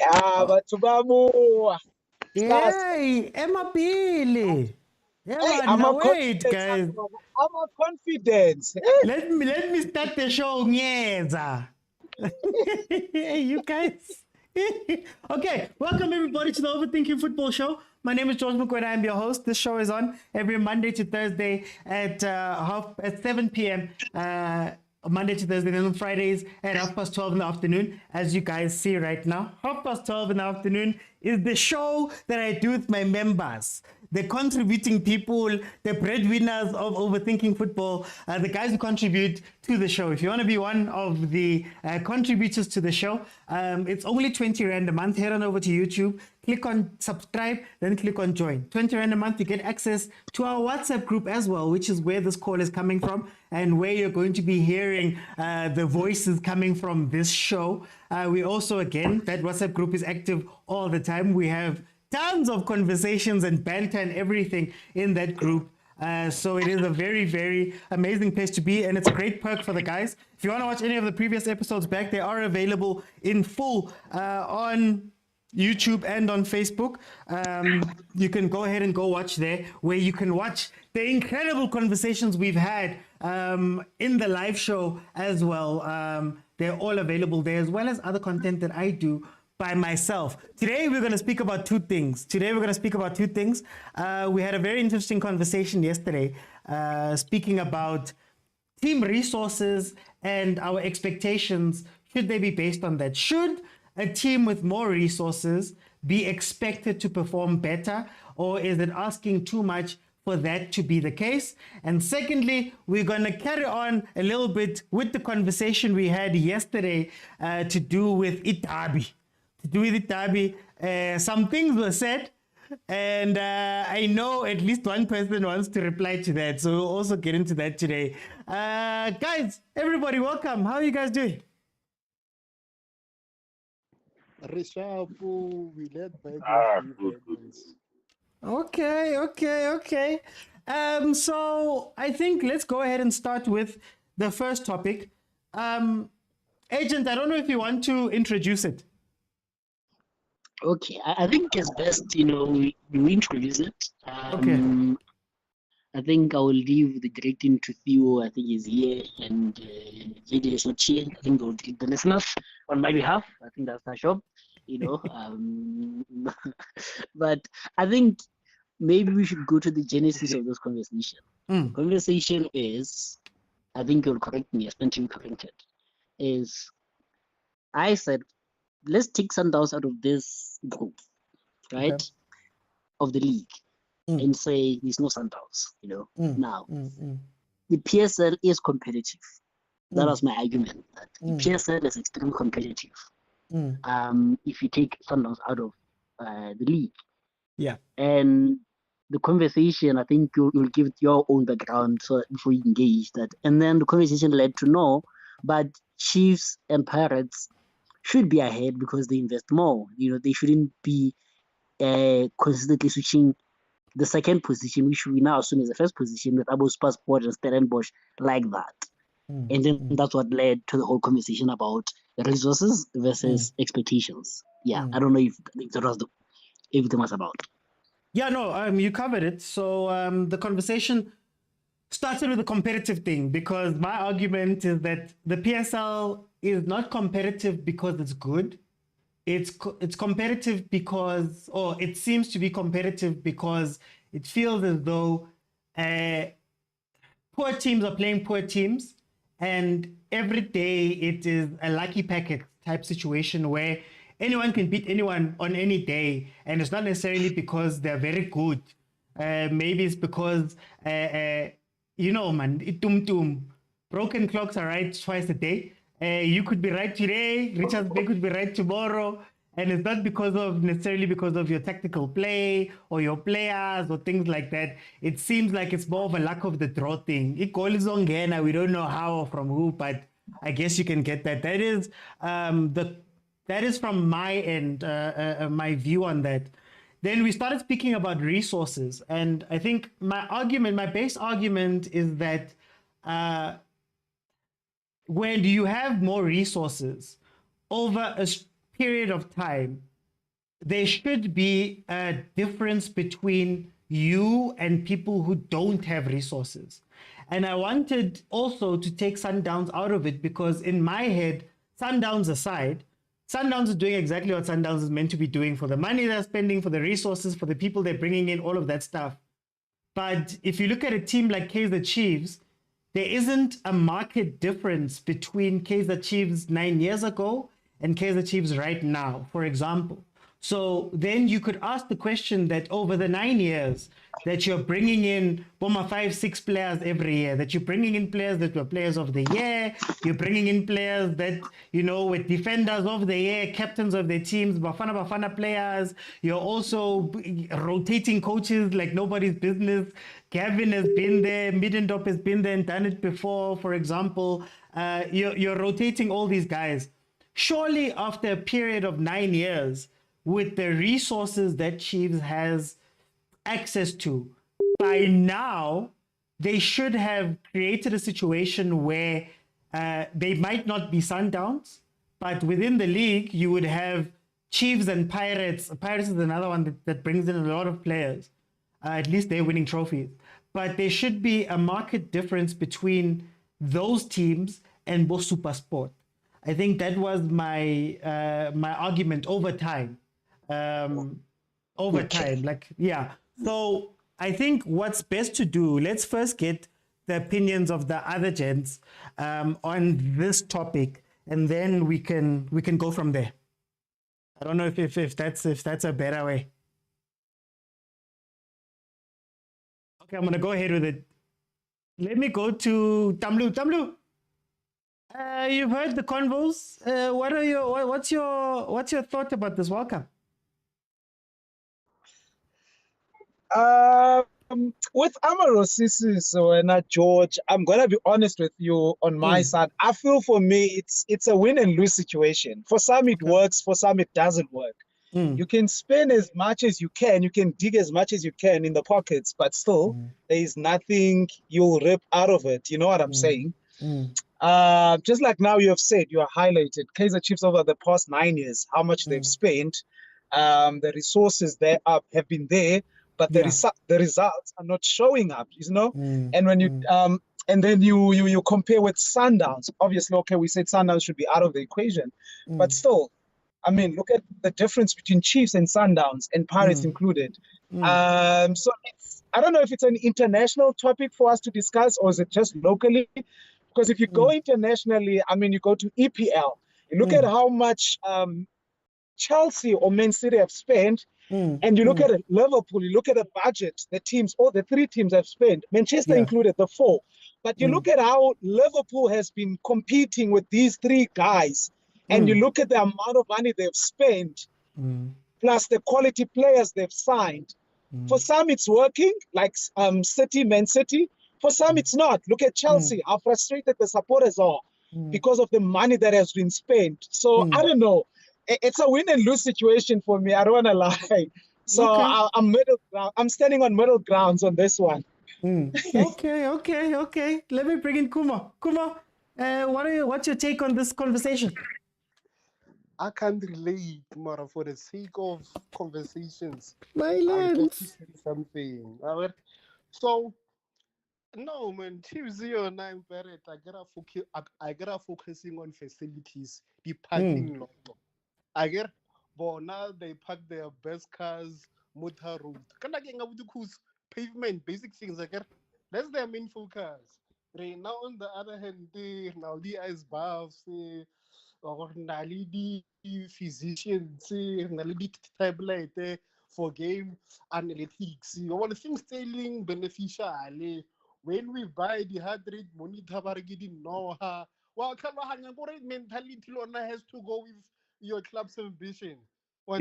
Batho ba mo. Hey, Emma Billy. Yeah, Hey, man. I'm Now a wait, confidence. guys. I'm a confidence. Let me start the show, Nyeza. Hey, you guys. Okay, welcome everybody to the Overthinking Football Show. My name is George McQuaid. I'm your host. This show is on every Monday to Thursday at 7 p.m. Monday to Thursday, then on Fridays at 12:30 in the afternoon. As you guys see right now, 12:30 in the afternoon is the show that I do with my members, the contributing people, the breadwinners of Overthinking Football, the guys who contribute to the show. If you want to be one of the contributors to the show, it's only 20 Rand a month. Head on over to YouTube, click on subscribe, then click on join. 20 Rand a month, you get access to our WhatsApp group as well, which is where this call is coming from and where you're going to be hearing the voices coming from this show. We also, again, that WhatsApp group is active all the time. We have tons of conversations and banter and everything in that group. So it is a very, very amazing place to be, and it's a great perk for the guys. If you want to watch any of the previous episodes back, they are available in full on YouTube and on Facebook. You can go ahead and go watch there, where you can watch the incredible conversations we've had in the live show as well. They're all available there, as well as other content that I do by myself. Today we're going to speak about two things. We had a very interesting conversation yesterday, speaking about team resources and our expectations. Should they be based on that? Should a team with more resources be expected to perform better, or is it asking too much for that to be the case? And secondly, we're going to carry on a little bit with the conversation we had yesterday to do with Itabi. Some things were said, and I know at least one person wants to reply to that, so we'll also get into that today. Guys, everybody, welcome. How are you guys doing? Rishapu, we led by this. Okay. So I think let's go ahead and start with the first topic. Agent, I don't know if you want to introduce it. Okay, I think it's best, we introduce it. Okay. I think I will leave the greeting to Theo. I think he's here, and JJ is not here. I think they'll greet the listeners on my behalf. I think that's our job, But I think maybe we should go to the genesis of this conversation. The conversation is, I think you'll correct me, I to be corrected, is I said, let's take Sundowns out of this group, right? Okay. Of the league, and say there's no Sundowns, Now, the PSL is competitive. That was my argument. That the PSL is extremely competitive. If you take Sundowns out of the league. Yeah. And the conversation, I think you'll give it your own background so before you engage that. And then the conversation led to no, but Chiefs and Pirates should be ahead because they invest more. They shouldn't be consistently switching the second position, which we now assume is the first position, with Abu Passport and Stellenbosch like that. And then that's what led to the whole conversation about resources versus expectations. Yeah, I don't know if that was everything was about. Yeah, no, you covered it. So the conversation started with a competitive thing, because my argument is that the PSL is not competitive because it's good. It's competitive because, or it seems to be competitive because it feels as though poor teams are playing poor teams, and every day it is a lucky packet type situation where anyone can beat anyone on any day, and it's not necessarily because they're very good. Maybe it's because, broken clocks are right twice a day. You could be right today, Richard Bay could be right tomorrow, and it's not necessarily because of your tactical play or your players or things like that. It seems like it's more of a luck of the draw thing. We don't know how or from who, but I guess you can get that. That is from my end, my view on that. Then we started speaking about resources, and I think my base argument is that when you have more resources over a period of time, there should be a difference between you and people who don't have resources. And I wanted also to take Sundowns out of it because in my head, Sundowns aside, Sundowns is doing exactly what Sundowns is meant to be doing for the money they're spending, for the resources, for the people they're bringing in, all of that stuff. But if you look at a team like Kaizer Chiefs, there isn't a market difference between Kaizer Chiefs 9 years ago and Kaizer Chiefs right now, for example. So then you could ask the question that over the 9 years that you're bringing in Boma 5, 6 players every year, that you're bringing in players that were players of the year, you're bringing in players that, you know, with defenders of the year, captains of their teams, Bafana players. You're also rotating coaches like nobody's business. Gavin has been there, Middendorp has been there and done it before, for example. You're rotating all these guys. Surely after a period of 9 years, with the resources that Chiefs has access to, by now they should have created a situation where they might not be Sundowns, but within the league you would have Chiefs and Pirates. Pirates is another one that brings in a lot of players. At least they're winning trophies. But there should be a market difference between those teams and Bo Supersport. I think that was my my argument over time. Over time, like, yeah. So I think what's best to do, let's first get the opinions of the other gents on this topic, and then we can go from there. I don't know if that's a better way. Okay, I'm gonna go ahead with it. Let me go to Tamlu. Tamlu, you've heard the convos. What's your thought about this World Cup? With Amaro Sisi, so not George, I'm gonna be honest with you on my side. I feel for me it's a win and lose situation. For some it works, for some it doesn't work. You can spend as much as you can, you can dig as much as you can in the pockets, but still there is nothing you'll rip out of it. You know what I'm saying? Just like now you have said, you have highlighted Kaizer Chiefs over the past 9 years, how much they've spent, the resources there have been there, but the results are not showing up, you know. And when you and then you compare with Sundowns. Obviously, okay, we said Sundowns should be out of the equation, but still, I mean, look at the difference between Chiefs and Sundowns, and Pirates included. So I don't know if it's an international topic for us to discuss, or is it just locally? Because if you go internationally, I mean, you go to EPL, you look at how much Chelsea or Man City have spent, and you look at it, Liverpool, you look at the budget, the teams, all the three teams have spent, Manchester included, the four. But you look at how Liverpool has been competing with these three guys, and you look at the amount of money they've spent, plus the quality players they've signed. For some, it's working, like City, Man City. For some, it's not. Look at Chelsea, how frustrated the supporters are because of the money that has been spent. So I don't know. It's a win and lose situation for me. I don't want to lie. So I'm middle ground. I'm standing on middle grounds on this one. Okay. Let me bring in Kuma. Kuma, what's your take on this conversation? I can't relate, Mara, for the sake of conversations. Violence. I have to say something. So, no, man, Tuesday or 9 Barrett, I gotta focusing on facilities, the parking lot. I get, but now they park their best cars, motor road. Can I get pavement, basic things? I get, that's their main focus. Right now, on the other hand, now the ice baths, or the physicians, the tablet for game analytics. All the things telling beneficial. When we buy the heart rate monitor, we didn't know how. Well, mentality has to go with your club's ambition. So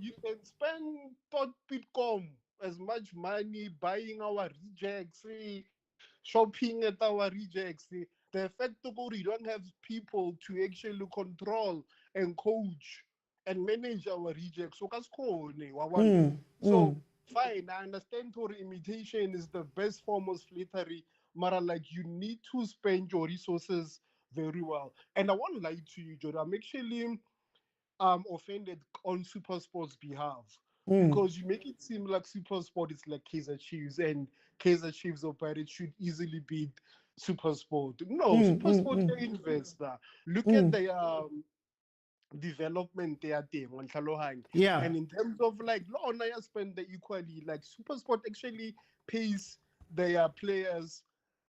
you can spend tot Bitcoin as much money buying our rejects, shopping at our rejects. The fact that we don't have people to actually control and coach and manage our rejects. So fine, I understand your imitation is the best form of flattery, Mara, like you need to spend your resources very well. And I won't lie to you, Jordan. I'm actually offended on SuperSport's behalf because you make it seem like SuperSport is like Kaizer Chiefs and Kaizer Chiefs or Pirates should easily beat SuperSport. No, SuperSport are investor. Look at the development they are doing on Tlhalohang. Yeah. And in terms of like Lona spend the equally, like SuperSport actually pays their players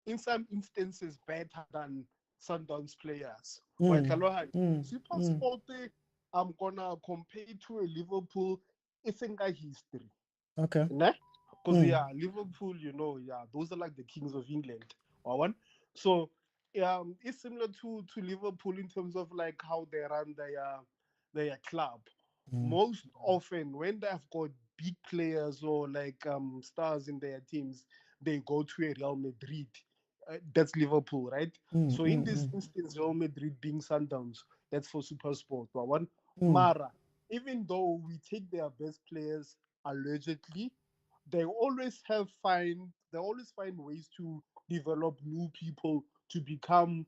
in some instances better than Sundowns players. SuperSport, I'm gonna compare to a Liverpool. It's in a history. Okay. Because Liverpool, those are like the kings of England. So it's similar to Liverpool in terms of like how they run their club. Most often when they've got big players or like stars in their teams, they go to a Real Madrid. That's Liverpool, right? So in this instance, Real Madrid being Sundowns, that's for SuperSport. Mara, even though we take their best players allegedly, they always find ways to develop new people to become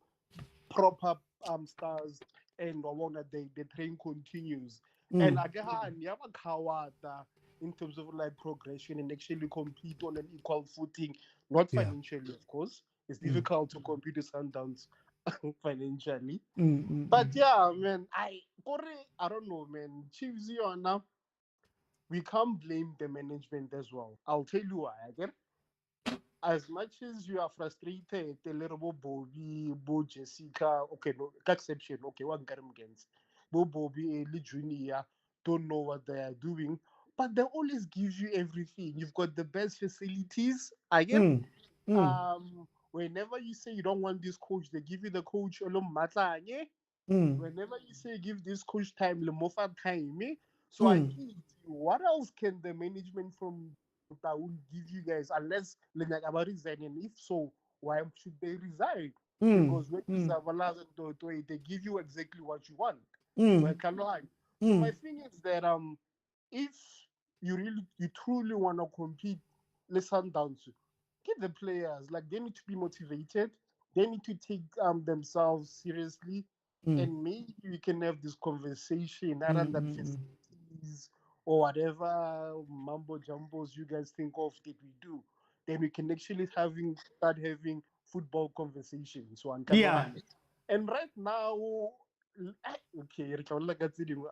proper stars, and the train continues. And again, in terms of like progression and actually compete on an equal footing, not financially, of course. It's difficult to compete with Sundowns financially. But yeah, man, I don't know, man. Chiefs now, we can't blame the management as well. I'll tell you why. Again, as much as you are frustrated, a little Bobby, Bo Jessica, okay, no exception, okay, one game against Bo Bobby, Lee Junior, don't know what they are doing, but they always give you everything. You've got the best facilities. Again, whenever you say you don't want this coach, they give you the coach alone matter. Whenever you say give this coach time, le mofa time. So I think what else can the management from Taun give you guys unless Lenyakaba resign? And if so, why should they resign? Because when they give you exactly what you want. So my thing is that if you truly want to compete, listen down to give the players, like they need to be motivated, they need to take themselves seriously, and maybe we can have this conversation around that facilities or whatever mumbo jumbos you guys think of that we do. Then we can actually start having football conversations. So and right now, okay,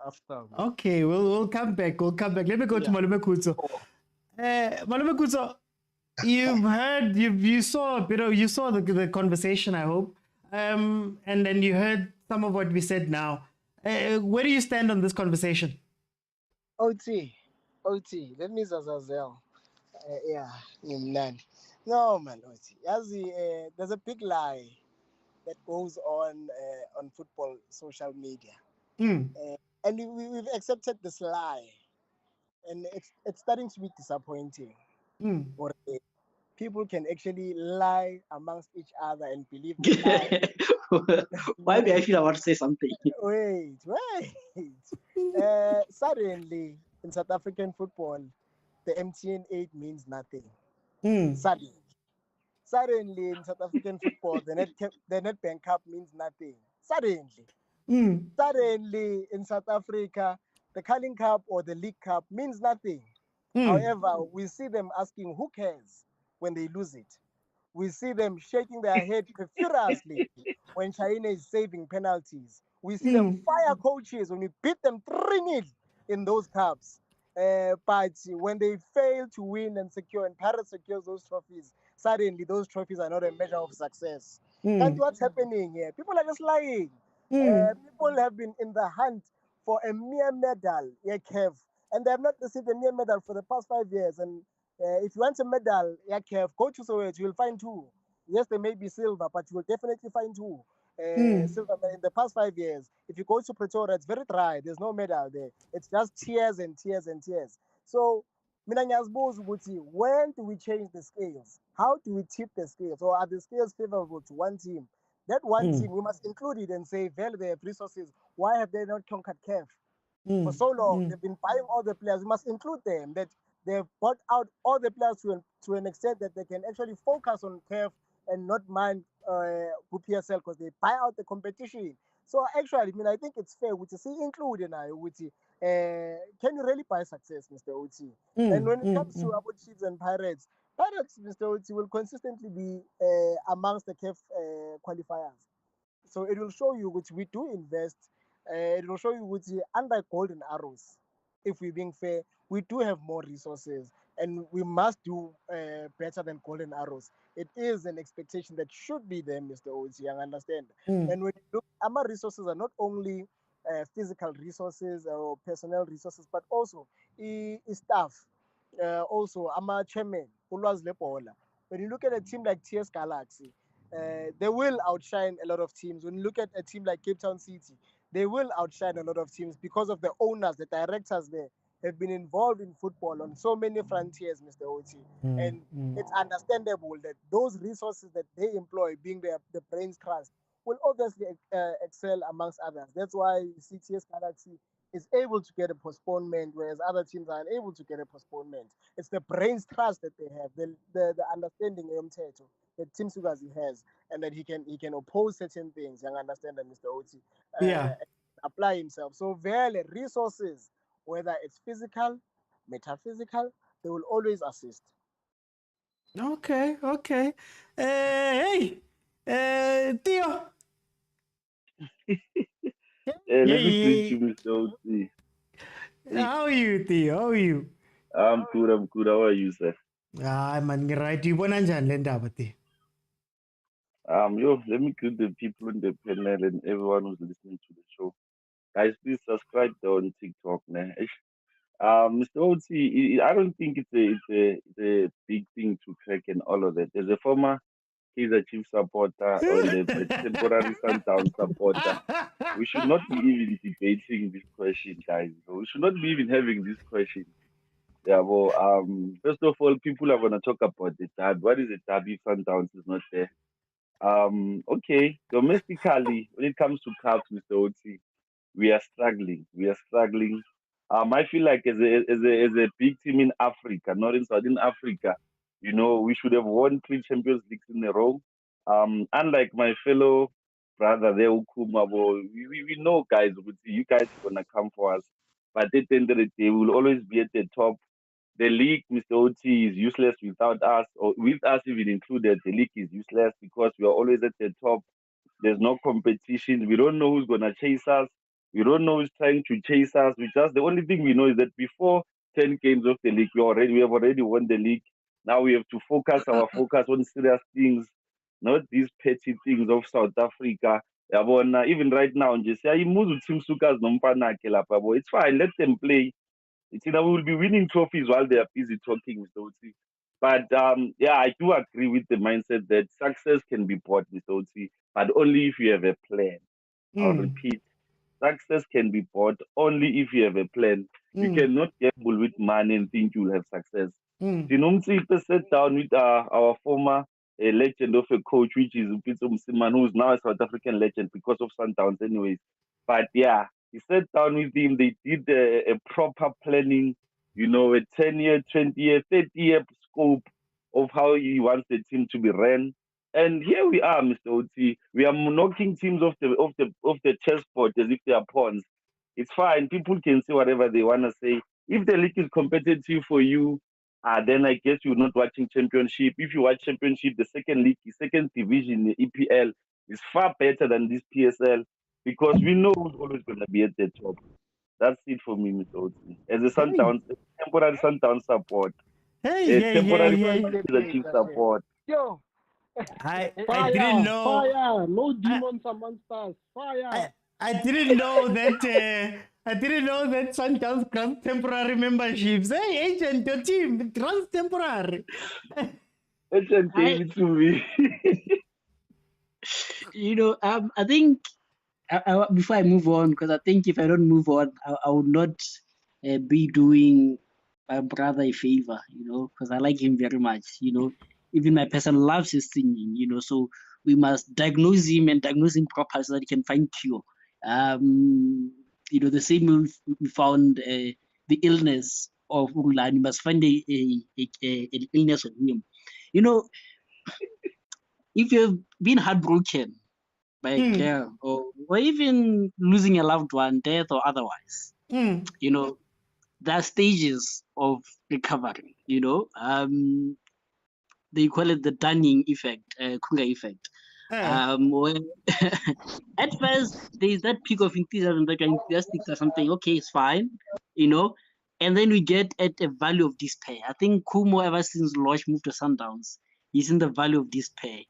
after. Okay, we'll come back. We'll come back. Let me go to Malume Kutso. Malume Kutso, you saw a bit of, you saw the conversation, I hope, and then you heard some of what we said now. Where do you stand on this conversation? OT, let me Zazazel. Yeah, none. No man, OT. There's a big lie that goes on football social media, and we've accepted this lie, and it's starting to be disappointing. People can actually lie amongst each other and believe the lie. Why do I feel I want to say something? Wait. Suddenly, in South African football, the MTN 8 means nothing. Suddenly, in South African football, the Nedbank Cup means nothing. Suddenly, in South Africa, the Carling Cup or the League Cup means nothing. However, we see them asking, who cares when they lose it? We see them shaking their head furiously when China is saving penalties. We see them fire coaches when we beat them 3-0 in those cups. But when they fail to win and secure, and Paris secures those trophies, suddenly those trophies are not a measure of success. And what's happening here? People are just lying. People have been in the hunt for a mere medal, Kev, and they have not received a mere medal for the past 5 years. And if you want a medal, Kev, go to Soweto, you'll find 2. Yes, they may be silver, but you will definitely find 2. Silver in the past 5 years. If you go to Pretoria, it's very dry. There's no medal there. It's just tears and tears and tears. So, when do we change the scales? How do we tip the scales? Or are the scales favorable to one team? That one team, we must include it and say, well, they have resources. Why have they not conquered CAF? For so long, they've been buying all the players. We must include them, that they've bought out all the players to an extent that they can actually focus on CAF and not mind PSL because they buy out the competition. So actually, I mean, I think it's fair to see included now. Can you really buy success, Mr. OT? And when it comes to about Chiefs and Pirates, Mr. OT, will consistently be amongst the CAF qualifiers. So it will show you which we do invest. It will show you which under golden arrows, if we're being fair, we do have more resources and we must do better than golden arrows. It is an expectation that should be there, Mr. OT, I understand. And when you look, our resources are not only physical resources or personnel resources, but also staff. Also, our chairman, Ulwaz Lepola. When you look at a team like TS Galaxy, they will outshine a lot of teams. When you look at a team like Cape Town City, they will outshine a lot of teams because of the owners, the directors there have been involved in football on so many frontiers, Mr. OT. And it's understandable that those resources that they employ, being the brains trust, will obviously excel amongst others. That's why CTS Galaxy is able to get a postponement, whereas other teams are unable to get a postponement. It's the brains trust that they have, the understanding that Tim Sugazi has, and that he can oppose certain things. You understand that, Mr. OT? Apply himself. So very resources, whether it's physical, metaphysical, they will always assist. Okay. Hey, Theo. Let me greet you, Mr. OT. How are you, Theo? How are you? I'm good. How are you, sir? Man, right. You want to Theo? Let me greet the people in the panel and everyone who's listening to the show. Guys, please subscribe on TikTok. Mr. OT, I don't think it's a big thing to crack and all of that. As a former Kaizer Chief supporter and a temporary Sundown supporter, we should not be even debating this question, guys. We should not be even having this question. Yeah, well, first of all, people are gonna talk about the derby. What is a derby? Sundowns is not there. Okay, domestically, when it comes to cups, Mr. OT, we are struggling. I feel like as a big team in Africa, not in Southern Africa, we should have won 3 Champions Leagues in a row. Unlike my fellow brother there, Ukuma, we know, guys, you guys are gonna come for us, but at the end of the day, we will always be at the top. The league, Mr. OT, is useless without us, or with us even included. The league is useless because we are always at the top. There's no competition. We don't know who's gonna chase us. We don't know who's trying to chase us. The only thing we know is that before 10 games of the league, we have already won the league. Now we have to focus on serious things, not these petty things of South Africa. Even right now, it's fine. Let them play. We will be winning trophies while they are busy talking, Mr. OT. But I do agree with the mindset that success can be bought, Mr. OT, but only if you have a plan. I'll repeat, success can be bought only if you have a plan. You cannot gamble with money and think you'll have success. Sinomtsipe sat down with our former legend of a coach, which is Upitso Msiman, who is now a South African legend because of Sundowns anyways. But yeah, he sat down with him. They did a proper planning, a 10-year, 20-year, 30-year scope of how he wants the team to be ran. And here we are, Mr. OT. We are knocking teams off the chessboard as if they are pawns. It's fine. People can say whatever they want to say. If the league is competitive for you, then I guess you're not watching Championship. If you watch Championship, the second league, the second division, the EPL, is far better than this PSL because we know who's always going to be at the top. That's it for me, Mr. OT. As a temporary Sundown support, temporary Chief support. Yo, I Fire, didn't know. fire, no demons amongst us. Fire. I didn't know that. I didn't know that Sundowns grants temporary memberships. Hey, agent, your team grants temporary. Agent gave it to me. I think before I move on, because I think if I don't move on, I would not be doing my brother a favor, because I like him very much, even my person loves his singing, so we must diagnose him and diagnose him properly so that he can find cure. The same we found the illness of Ulan. You must find an illness of him. If you've been heartbroken by a girl, or even losing a loved one, death or otherwise. You know, there are stages of recovery. You know, they call it the Dunning effect, Kunga effect. Where at first there's that peak of enthusiasm that you're enthusiastic or something. Okay, it's fine, you know, and then we get at a value of despair. I think Kumo, ever since Lodge moved to Sundowns, he's in the valley of despair.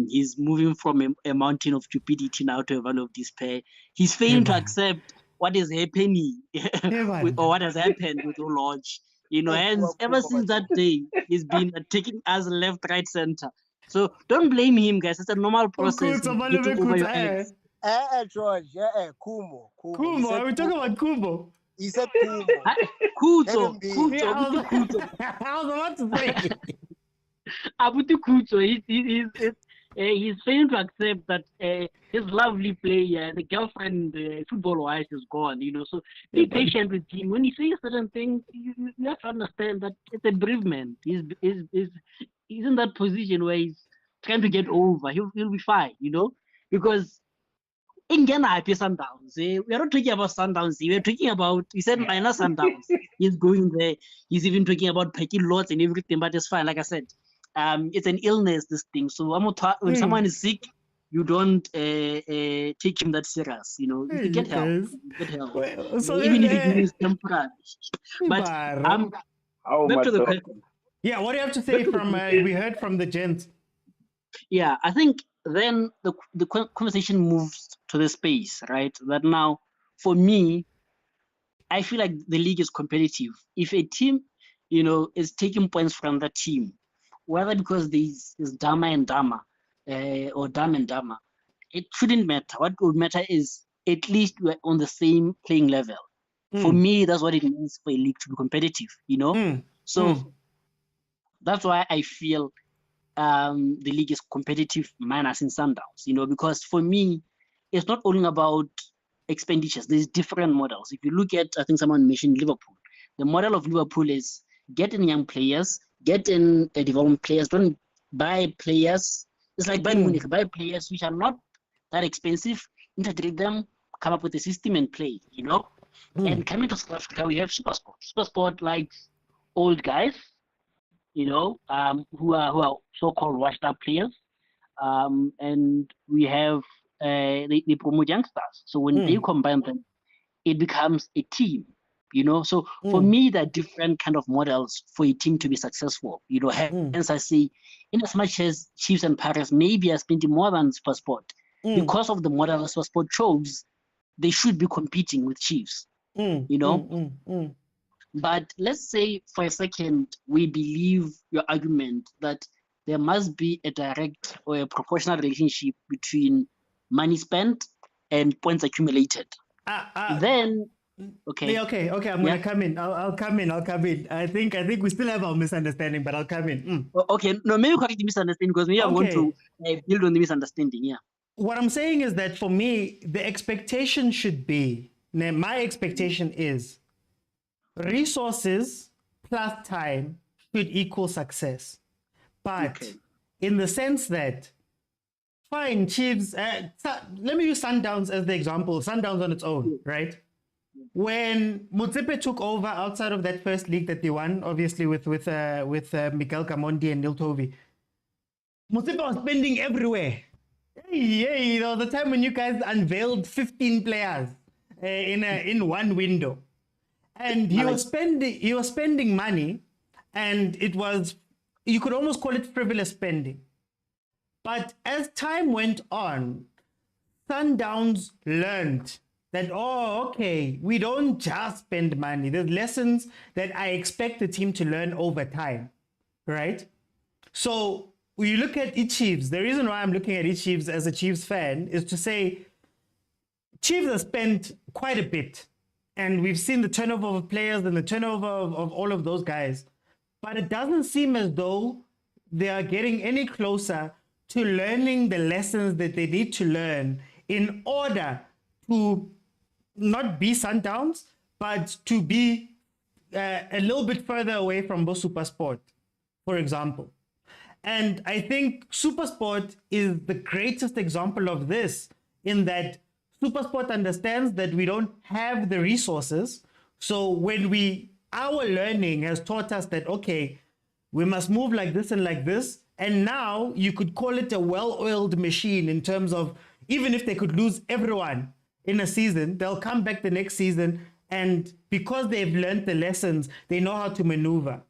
He's moving from a mountain of stupidity now to a valley of despair. He's failing to accept what is happening or what has happened with Lodge. You know, hence ever since that day, he's been taking us left, right, center. So don't blame him, guys. It's a normal process. Getting over your ex. George, Kumo. Kumo, are we talking about Kumo? He said Kumo. Kuto. Yeah, I was about to say. Abuti Kuto, he's failing to accept that his lovely player, the girlfriend, football-wise, is gone. You know, so be patient with him. When he says certain things, you have to understand that it's a bereavement. He's in that position where he's trying to get over. He'll be fine. You know, because in Ghana, happy Sundowns. We are not talking about Sundowns. We are talking about, we said minor Sundowns. He's going there. He's even talking about packing lots and everything, but it's fine. Like I said, it's an illness, this thing. So when someone is sick, you don't take him that serious. You know, you get help. Get help. Well, so even if it is temporary. But back to the question. Yeah, what do you have to say from we heard from the gents? Yeah, I think then the conversation moves to the space, right? That now, for me, I feel like the league is competitive. If a team, you know, is taking points from the team, whether because there's Dama and Dama, or Dam and Dama, it shouldn't matter. What would matter is at least we're on the same playing level. For me, that's what it means for a league to be competitive, you know? So that's why I feel the league is competitive minus in Sundowns, you know, because for me, it's not only about expenditures. There's different models. If you look at, I think someone mentioned Liverpool. The model of Liverpool is get in young players, get in development players, don't buy players. It's like Bayern Munich, buy players which are not that expensive, integrate them, come up with a system and play, you know? And coming to South Africa, we have Supersport. Supersport likes old guys, you know, who are so-called washed-up players. And we have, they promote youngsters. So when they combine them, it becomes a team, you know? So for me, there are different kind of models for a team to be successful, you know? Hence I say, in as much as Chiefs and Pirates maybe are spending more than Supersport, because of the model Supersport chose, they should be competing with Chiefs, you know? But let's say for a second, we believe your argument that there must be a direct or a proportional relationship between money spent and points accumulated. Then, okay. Okay. I'm gonna come in. I'll come in. I think we still have our misunderstanding, but I'll come in. Okay, no, maybe correct the misunderstanding because maybe I'm going to build on the misunderstanding. Yeah. What I'm saying is that for me, the expectation should be, my expectation is resources plus time should equal success. But in the sense that, fine, Chiefs, let me use Sundowns as the example. Sundowns on its own, right? When Motsepe took over outside of that first league that they won, obviously with Miguel Gamondi and Neil Tovey, Motsepe was spending everywhere. Hey, there was a time when you guys unveiled 15 players in one window. And he was spending money, and it was, you could almost call it frivolous spending. But as time went on, Sundowns learned that, we don't just spend money. There's lessons that I expect the team to learn over time, right? So when you look at Chiefs, the reason why I'm looking at Chiefs as a Chiefs fan is to say Chiefs have spent quite a bit. And we've seen the turnover of players and the turnover of all of those guys. But it doesn't seem as though they are getting any closer to learning the lessons that they need to learn in order to not be Sundowns, but to be a little bit further away from Bo Supersport, for example. And I think Supersport is the greatest example of this, in that Supersport understands that we don't have the resources. So our learning has taught us that, okay, we must move like this and like this. And now you could call it a well-oiled machine, in terms of, even if they could lose everyone in a season, they'll come back the next season. And because they've learned the lessons, they know how to maneuver.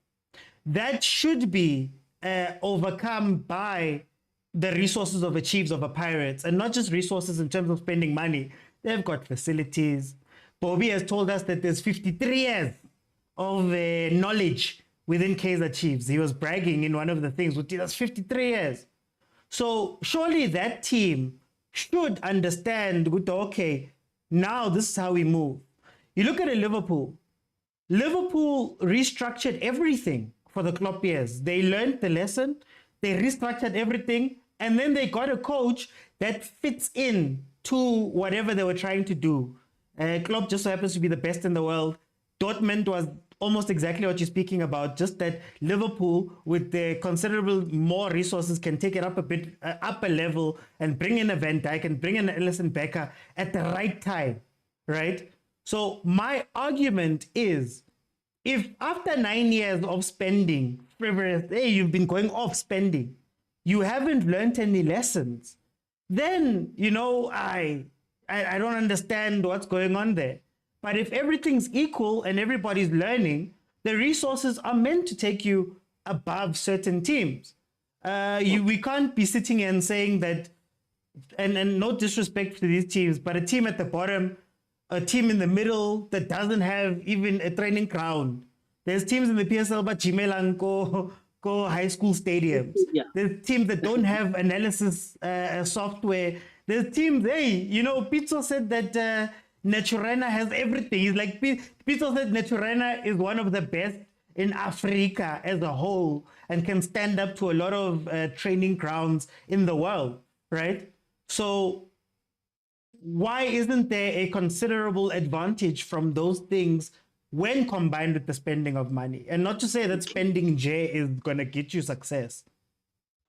That should be overcome by the resources of the Chiefs, of the Pirates, and not just resources in terms of spending money. They've got facilities. Bobby has told us that there's 53 years of knowledge within Kaizer Chiefs. He was bragging in one of the things, that's 53 years. So surely that team should understand, okay, now this is how we move. You look at Liverpool. Liverpool restructured everything for the Klopp years. They learned the lesson, they restructured everything, and then they got a coach that fits in to whatever they were trying to do. Klopp just so happens to be the best in the world. Dortmund was almost exactly what you're speaking about, just that Liverpool, with the considerable more resources, can take it up a bit, up a level, and bring in a Van Dijk and bring in an Alisson Becker at the right time, right? So my argument is, if after 9 years of spending, you've been going off spending, you haven't learned any lessons, then, I don't understand what's going on there. But if everything's equal and everybody's learning, the resources are meant to take you above certain teams. We can't be sitting here and saying that, and no disrespect to these teams, but a team at the bottom, a team in the middle that doesn't have even a training ground. There's teams in the PSL, but Jimelang go high school stadiums. Yeah. There's teams that don't have analysis software. There's teams, Pizzo said that Naturena has everything. He's like, Pizzo said Naturena is one of the best in Africa as a whole, and can stand up to a lot of training grounds in the world, right? So why isn't there a considerable advantage from those things when combined with the spending of money? And not to say that spending J is going to get you success.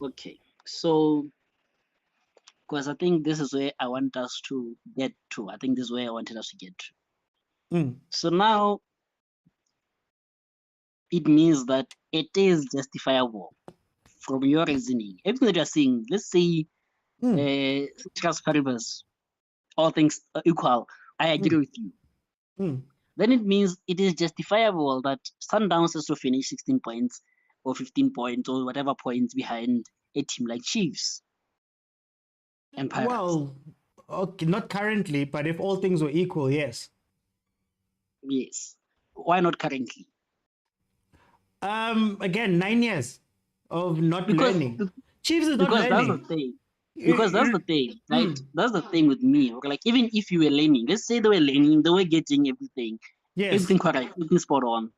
Okay, so, because I think this is where I want us to get to. I think this is where I wanted us to get to. So now it means that it is justifiable from your reasoning. Everything that you're saying, let's say, paribus, all things equal, I agree with you. Then it means it is justifiable that Sundowns has to finish 16 points or 15 points or whatever points behind a team like Chiefs and Pirates. Well, okay, not currently, but if all things were equal, yes. Yes. Why not currently? Again, 9 years of not learning. Chiefs is not learning. That's the thing. Because that's the thing, right? That's the thing with me. Like, even if you were learning, let's say they were learning, they were getting everything, everything correct, everything spot on,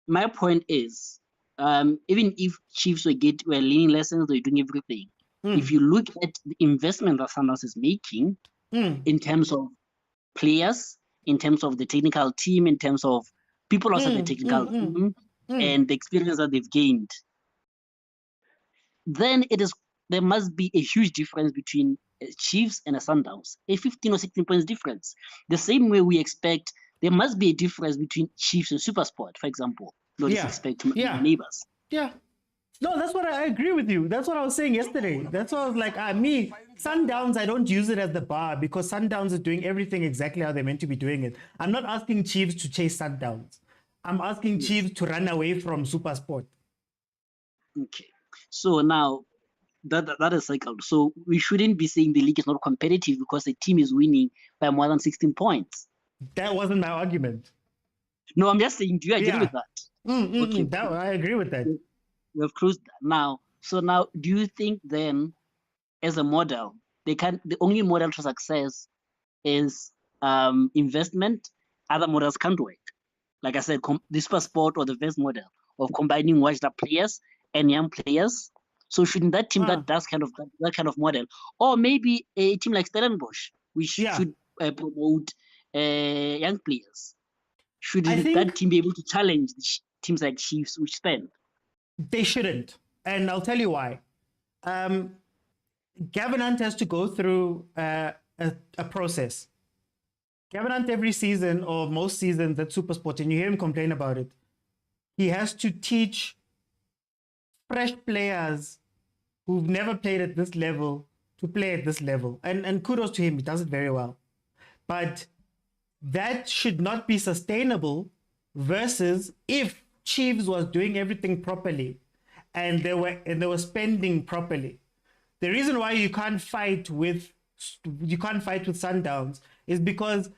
My point is, even if Chiefs were learning lessons, they're doing everything. If you look at the investment that Sundowns is making in terms of players, in terms of the technical team, in terms of people outside the technical team, and the experience that they've gained, then there must be a huge difference between Chiefs and a Sundowns, a 15 or 16 points difference. The same way we expect there must be a difference between Chiefs and Supersport, for example. No disrespect to my neighbors. Yeah. No, that's what I agree with you. That's what I was saying yesterday. That's what I was like, Sundowns, I don't use it as the bar, because Sundowns is doing everything exactly how they're meant to be doing it. I'm not asking Chiefs to chase Sundowns. I'm asking Chiefs to run away from Supersport. Okay. So now, that is cycled. So we shouldn't be saying the league is not competitive because the team is winning by more than 16 points. That wasn't my argument. No, I'm just saying, do you agree with that? Okay. I agree with that. We have closed that now. So now, do you think then, as a model, the only model to success is investment? Other models can't work. Like I said, the Supersport or the best model of combining washed-up players and young players. So shouldn't that team that does that kind of model, or maybe a team like Stellenbosch, which should promote young players, should that team be able to challenge teams like Chiefs, which spend? They shouldn't. And I'll tell you why. Gavin Hunt has to go through a process. Gavin Hunt every season or most seasons at SuperSport, and you hear him complain about it, he has to teach fresh players who've never played at this level to play at this level. And kudos to him, he does it very well. But that should not be sustainable versus if Chiefs was doing everything properly and they were spending properly. The reason why you can't fight with Sundowns is because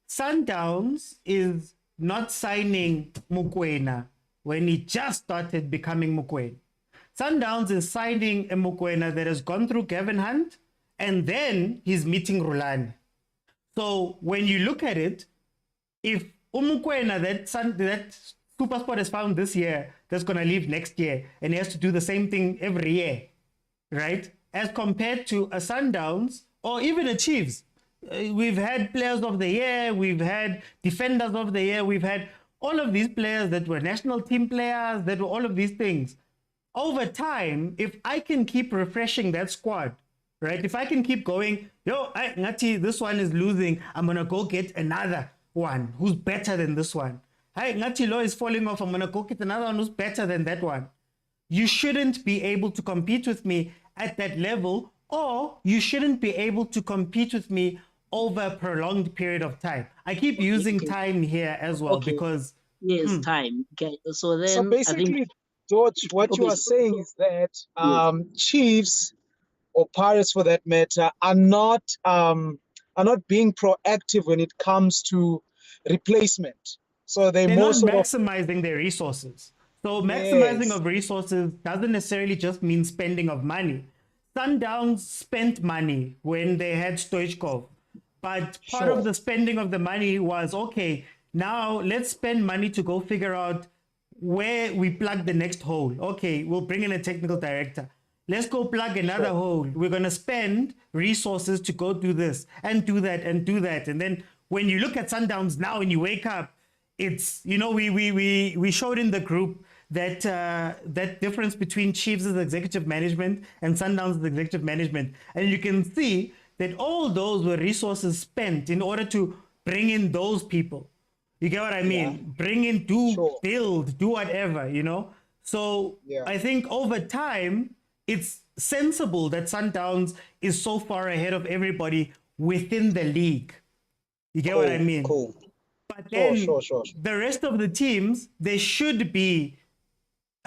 Sundowns is not signing Mokoena when he just started becoming Mokoena. Sundowns is signing a Mokoena that has gone through Gavin Hunt and then he's meeting Rulani. So when you look at it, if Umukwena, that SuperSport has found this year, that's going to leave next year, and he has to do the same thing every year, right? As compared to a Sundowns or even a Chiefs. We've had players of the year, we've had defenders of the year, we've had all of these players that were national team players, that were all of these things. Over time, if I can keep refreshing that squad, right? If I can keep going, Ngati, this one is losing, I'm going to go get another one who's better than this one. Hey, Ngati Law is falling off, I'm going to go get another one who's better than that one. You shouldn't be able to compete with me at that level, or you shouldn't be able to compete with me over a prolonged period of time. I keep using time here as well because... Yes, time. Okay, so then... So basically, George, what you are saying is that Chiefs or Pirates for that matter are not being proactive when it comes to replacement. So they're more not sort maximizing their resources. So maximizing of resources doesn't necessarily just mean spending of money. Sundowns spent money when they had Stoichkov, but part of the spending of the money was, okay, now let's spend money to go figure out where we plug the next hole. Okay, we'll bring in a technical director. Let's go plug another hole. We're going to spend resources to go do this and do that and do that. And then when you look at Sundowns now and you wake up, it's, we showed in the group that that difference between Chiefs' executive management and Sundowns' executive management. And you can see that all those were resources spent in order to bring in those people. You get what I mean? Yeah. Bring in, build, do whatever, So I think over time, it's sensible that Sundowns is so far ahead of everybody within the league. You get what I mean? Cool. But then the rest of the teams, there should be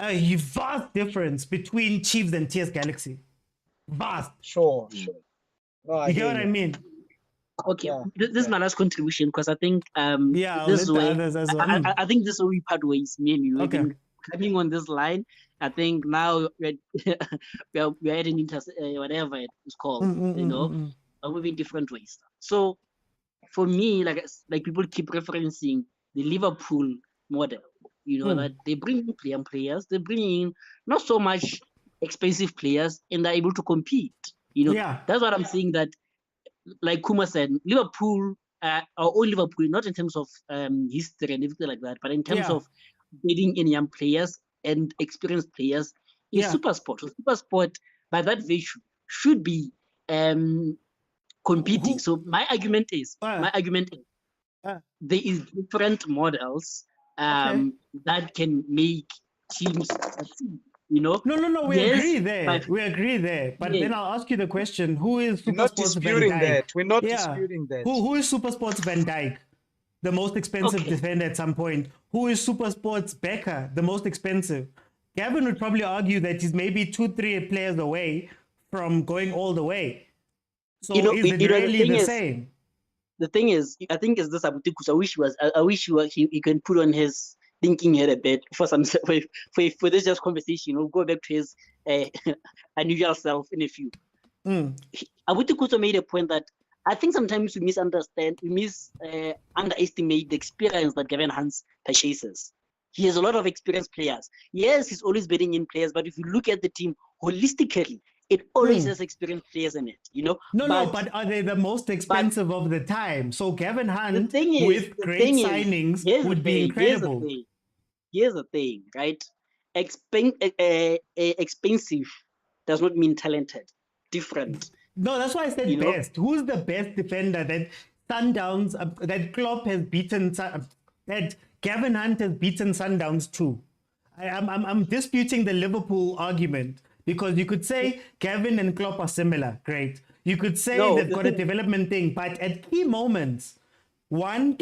a vast difference between Chiefs and TS Galaxy. Vast. Sure. No, you get what I mean? Okay, this is my last contribution because I think this is where I think this is where we part ways, me and you. Okay. Coming on this line, I think now we're at an whatever it's called, are moving different ways. So for me, like people keep referencing the Liverpool model, that they bring in players, they bring in not so much expensive players, and they're able to compete. That's what I'm saying. That, like Kuma said, Liverpool, or Liverpool, not in terms of history and everything like that, but in terms of getting in young players and experienced players is SuperSport. So SuperSport, by that virtue, should be competing. So my argument is, there is different models that can make teams succeed. No, we agree there. But then I'll ask you the question: who is SuperSports Van Dijk? We're not disputing that. Who is SuperSports Van Dijk? The most expensive defender at some point. Who is SuperSports Becker? The most expensive. Gavin would probably argue that he's maybe 2-3 players away from going all the way. So is it really the same? The thing is, I think it's this Abutikus. I wish he can put on his thinking here a bit for this just conversation. We'll go back to his unusual self in a few. Abutikus made a point that I think sometimes we underestimate the experience that Gavin Hunt purchases. He has a lot of experienced players. Yes, he's always betting in players, but if you look at the team holistically, it always has experienced players in it, but are they the most expensive of the time? So Gavin Hunt with great signings would be incredible. Here's the thing, right? expensive does not mean talented. Different. No, that's why I said You know? best. Who's the best defender that Sundowns, that Klopp has beaten, that Gavin Hunt has beaten Sundowns to? I'm disputing the Liverpool argument because you could say Gavin and Klopp are similar. Great. You could say No, they've the got a thing development thing, but at key moments, Klopp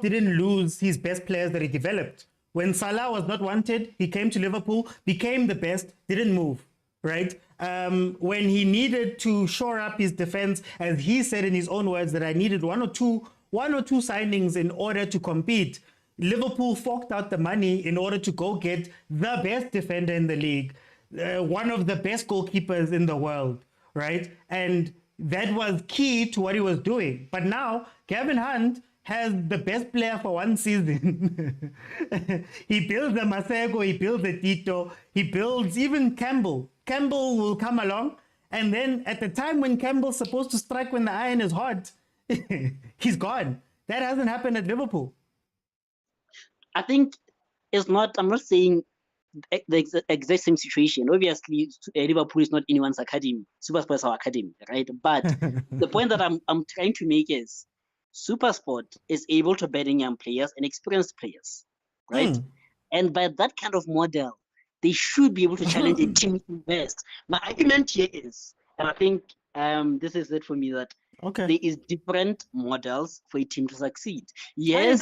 didn't lose his best players that he developed. When Salah was not wanted, he came to Liverpool, became the best, didn't move, right? When he needed to shore up his defense, as he said in his own words, that I needed one or two signings in order to compete. Liverpool forked out the money in order to go get the best defender in the league, one of the best goalkeepers in the world, right? And that was key to what he was doing. But now Gavin Hunt has the best player for one season. He builds the Masego, he builds the Tito, he builds even Campbell. Campbell will come along, and then at the time when Campbell's supposed to strike when the iron is hot, he's gone. That hasn't happened at Liverpool. I think it's not. I'm not saying the exact same situation. Obviously, Liverpool is not anyone's academy. SuperSport is our academy, right? But the point that I'm trying to make is SuperSport is able to bet in young players and experienced players, right? And by that kind of model, they should be able to challenge a team to invest. My argument here is, and I think this is it for me, that there is different models for a team to succeed. Yes,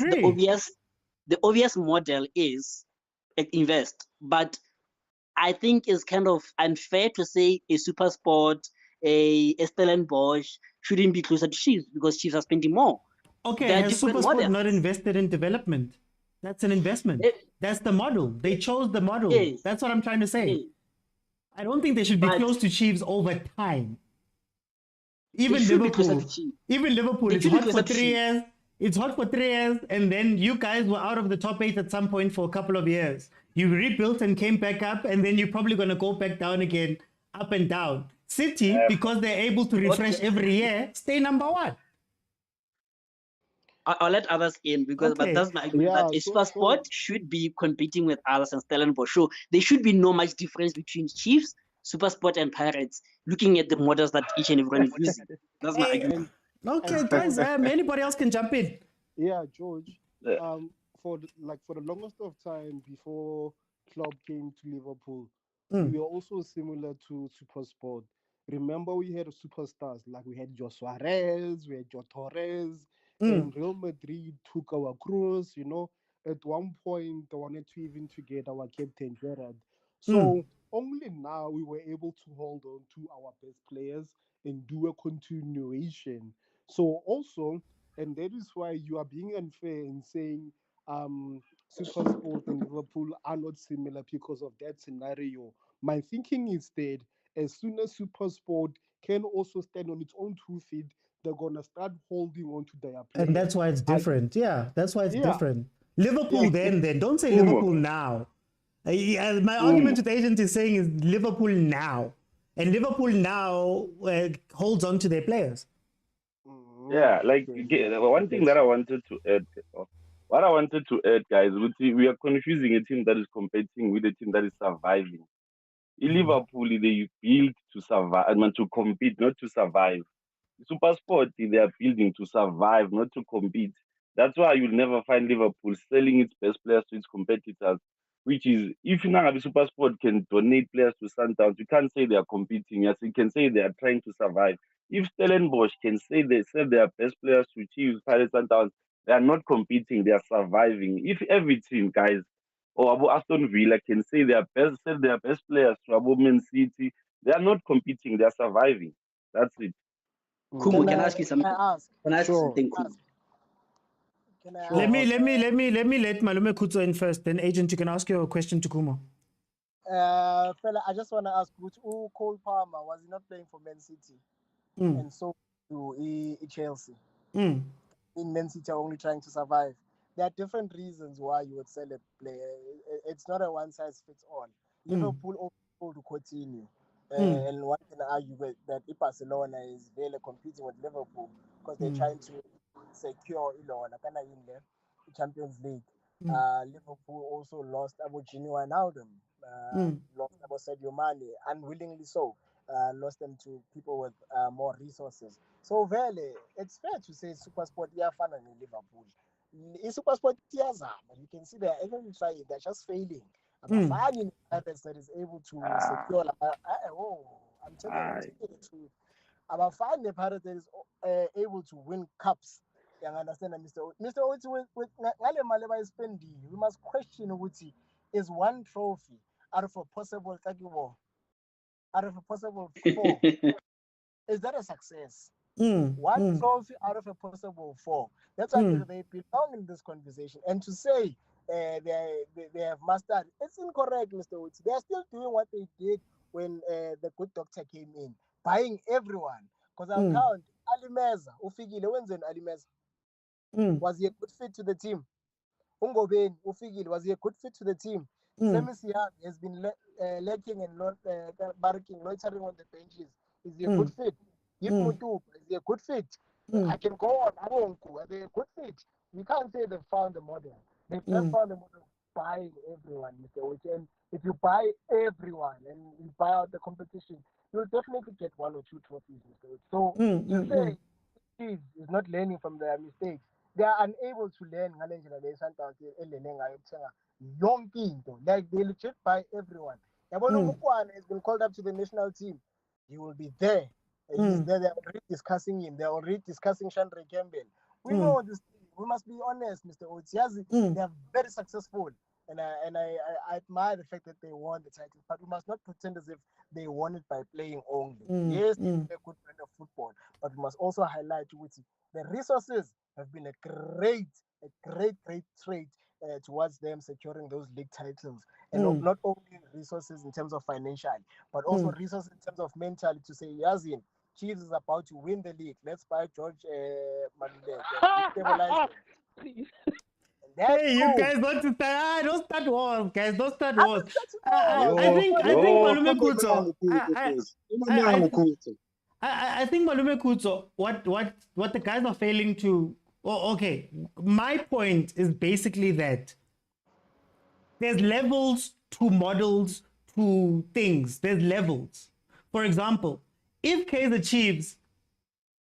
the obvious model is invest, but I think it's kind of unfair to say a SuperSport, a Stellenbosch shouldn't be closer to Chiefs because Chiefs are spending more. Okay, has SuperSport not invested in development? That's an investment. That's the model. They chose the model. Yes. That's what I'm trying to say. Yes. I don't think they should be close to Chiefs over time. Even Liverpool, it's hot for 3 years. It's hot for 3 years, and then you guys were out of the top 8 at some point for a couple of years. You rebuilt and came back up, and then you're probably going to go back down again, up and down. City, because they're able to refresh every year, stay number 1. I'll let others in but that's my argument that SuperSport should be competing with others and Stellenbosch. So there should be no much difference between Chiefs, SuperSport, and Pirates, looking at the models that each and everyone is using. That's my argument. Okay, guys, anybody else can jump in. Yeah, George. For the longest of time before Klopp came to Liverpool, we were also similar to SuperSport. Remember, we had superstars like we had Joe Suarez, we had Joe Torres, and Real Madrid took our Cruz. At one point they wanted to even to get our captain Gerrard. So only now we were able to hold on to our best players and do a continuation. So also, and that is why you are being unfair in saying SuperSport and Liverpool are not similar because of that scenario. My thinking is that as soon as SuperSport can also stand on its own 2 feet, they're gonna start holding on to their players. And that's why it's different. That's why it's different. Liverpool then don't say Liverpool now. My argument with the agent is saying is Liverpool now. And Liverpool now holds on to their players. Yeah, one thing that I wanted to add, guys, we are confusing a team that is competing with a team that is surviving. In Liverpool, they build to survive, to compete, not to survive. SuperSport, they are building to survive, not to compete. That's why you'll never find Liverpool selling its best players to its competitors. Which is, if now SuperSport can donate players to Sundowns, you can't say they are competing. Yes, you can say they are trying to survive. If Stellenbosch can say they sell their best players to Chiefs, Pirates, Sundowns, they are not competing. They are surviving. If every team, guys, or Abu Aston Villa can say sell their best players to Abu Man City, they are not competing. They are surviving. That's it. Kumo, can I ask you something? Can I ask? Something, Kumo? Let me let Malume Kutso in first. Then, agent, you can ask your question to Kumo. Fella, I just want to ask, Cole Palmer, was he not playing for Man City? And so to Chelsea. In Man City are only trying to survive. There are different reasons why you would sell a player. It's not a one-size-fits-all. Liverpool also to continue. And one can argue that if Barcelona is really competing with Liverpool because they're trying to secure the Champions League. Liverpool also lost Abu Gini Wijnaldum, lost Abu Sadio Mane, unwillingly so. Lost them to people with more resources. So, Vele, it's fair to say Supersport iyafana in Liverpool. Supersport iyazama. You can see they're even trying, they're just failing. Abafani Pirates that is able to secure. I'm telling you the truth. Abafani Pirates that is able to win cups. You understand, Mr. Oti, with ngale mali abayispendi, we must question ukuthi is one trophy out of a possible out of a possible 4. Is that a success? One trophy out of a possible 4. That's why they belong in this conversation. And to say they have mastered, it's incorrect, Mr. Woods. They are still doing what they did when the good doctor came in, buying everyone. Because I'll count Alimeza, Ufigile, wenzeni Alimeza? Was he a good fit to the team? Ungobeni, Ufigile, was he a good fit to the team? Semisiang has been lacking and not barking, loitering on the benches. Is he a good fit? Mutu, is he a good fit? I can go on. Are they a good fit? You can't say they found the model. They've just found the model buying everyone, Mr. Wich. And if you buy everyone and you buy out the competition, you'll definitely get 1 or 2 trophies, Mr. Wich. So to say Chiefs is not learning from their mistakes, they are unable to learn young people. Like they legit buy everyone. Mukwana has been called up to the national team. He will be there. He's there. They're already discussing him. They're already discussing Chandra Campbell. We know this. We must be honest, Mr. Otiazi. They are very successful. And I admire the fact that they won the title. But we must not pretend as if they won it by playing only. Yes, they play a good brand of football. But we must also highlight with the resources have been a great trait towards them securing those league titles. And not only resources in terms of financial, but also resources in terms of mental to say, Yazin, Chiefs is about to win the league. Let's buy George Stabilize. Hey, you guys want to start? Don't start wars, guys. Don't start wars. I think Malume Kuto. I think Malume Kuto. What the guys are failing to. Oh, okay. My point is basically that there's levels to models to things. There's levels. For example, if Kaizer Chiefs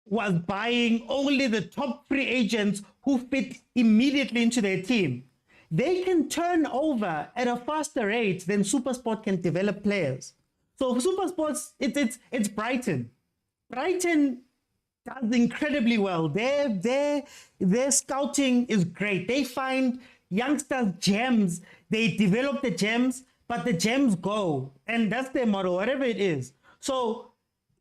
was buying only the top free agents who fit immediately into their team, they can turn over at a faster rate than SuperSport can develop players. So for SuperSports, it's Brighton. Brighton does incredibly well. Their scouting is great. They find youngsters gems. They develop the gems, but the gems go, and that's their model, whatever it is. So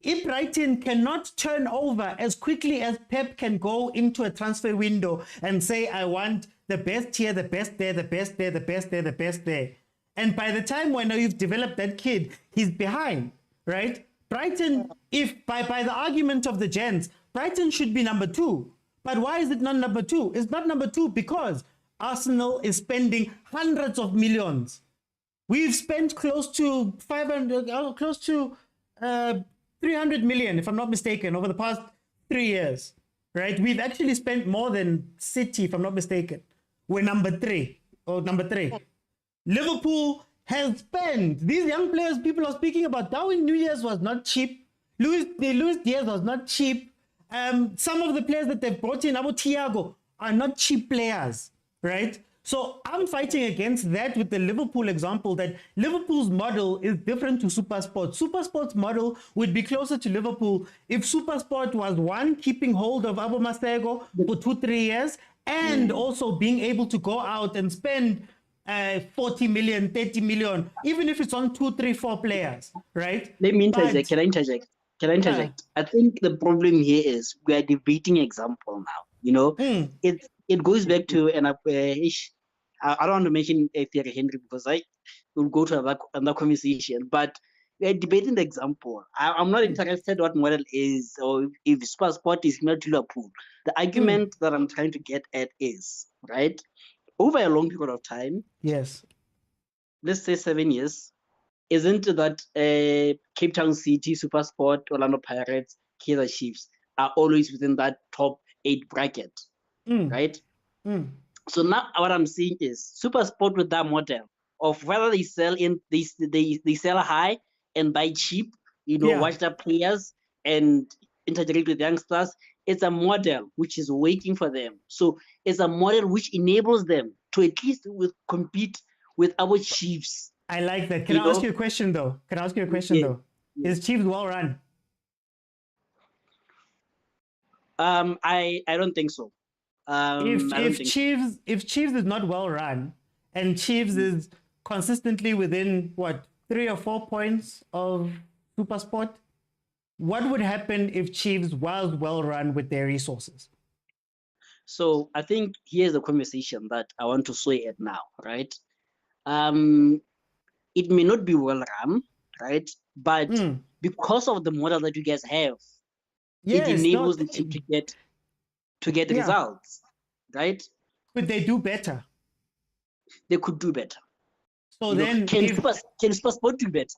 if Brighton cannot turn over as quickly as Pep can go into a transfer window and say, I want the best here, the best there, the best there, the best there, the best there. And by the time when you've developed that kid, he's behind, right? Brighton, if by the argument of the gents, Brighton should be number 2. But why is it not number 2? It's not number 2 because Arsenal is spending hundreds of millions. We've spent close to 300 million, if I'm not mistaken, over the past 3 years, right? We've actually spent more than City, if I'm not mistaken. We're number 3. Liverpool has spent. These young players people are speaking about, Darwin Núñez was not cheap. Luis Diaz was not cheap. Some of the players that they've brought in, Abu Thiago, are not cheap players, right? So I'm fighting against that with the Liverpool example, that Liverpool's model is different to SuperSport. SuperSport's model would be closer to Liverpool if SuperSport was one, keeping hold of Abu Masego for 2-3 years, and also being able to go out and spend 40 million, 30 million, even if it's on 2, 3, 4 players, right? Let me interject. Can I interject? I think the problem here is we are debating example now. You know, it goes back to I don't want to mention Thierry Henry because I will go to another conversation, but we are debating the example. I'm not interested what model is or if SuperSport is not Liverpool. The argument that I'm trying to get at is, right, over a long period of time, yes, let's say 7 years, isn't that Cape Town City, SuperSport, Orlando Pirates, Kaizer Chiefs are always within that top 8 bracket, right? So now what I'm seeing is SuperSport with that model of whether they sell in they sell high and buy cheap, watch the players and integrate with youngsters. It's a model which is waiting for them. So it's a model which enables them to at least compete with our Chiefs. I like that. Can I ask you a question though? Is Chiefs well run? I don't think so. If Chiefs is not well run and Chiefs is consistently within 3 or 4 points of SuperSport, what would happen if Chiefs was well run with their resources? So I think here's the conversation that I want to say it now, right? It may not be well run, right? But because of the model that you guys have, it enables the team to get results, right? Could they do better? They could do better. So then, can SuperSport do better?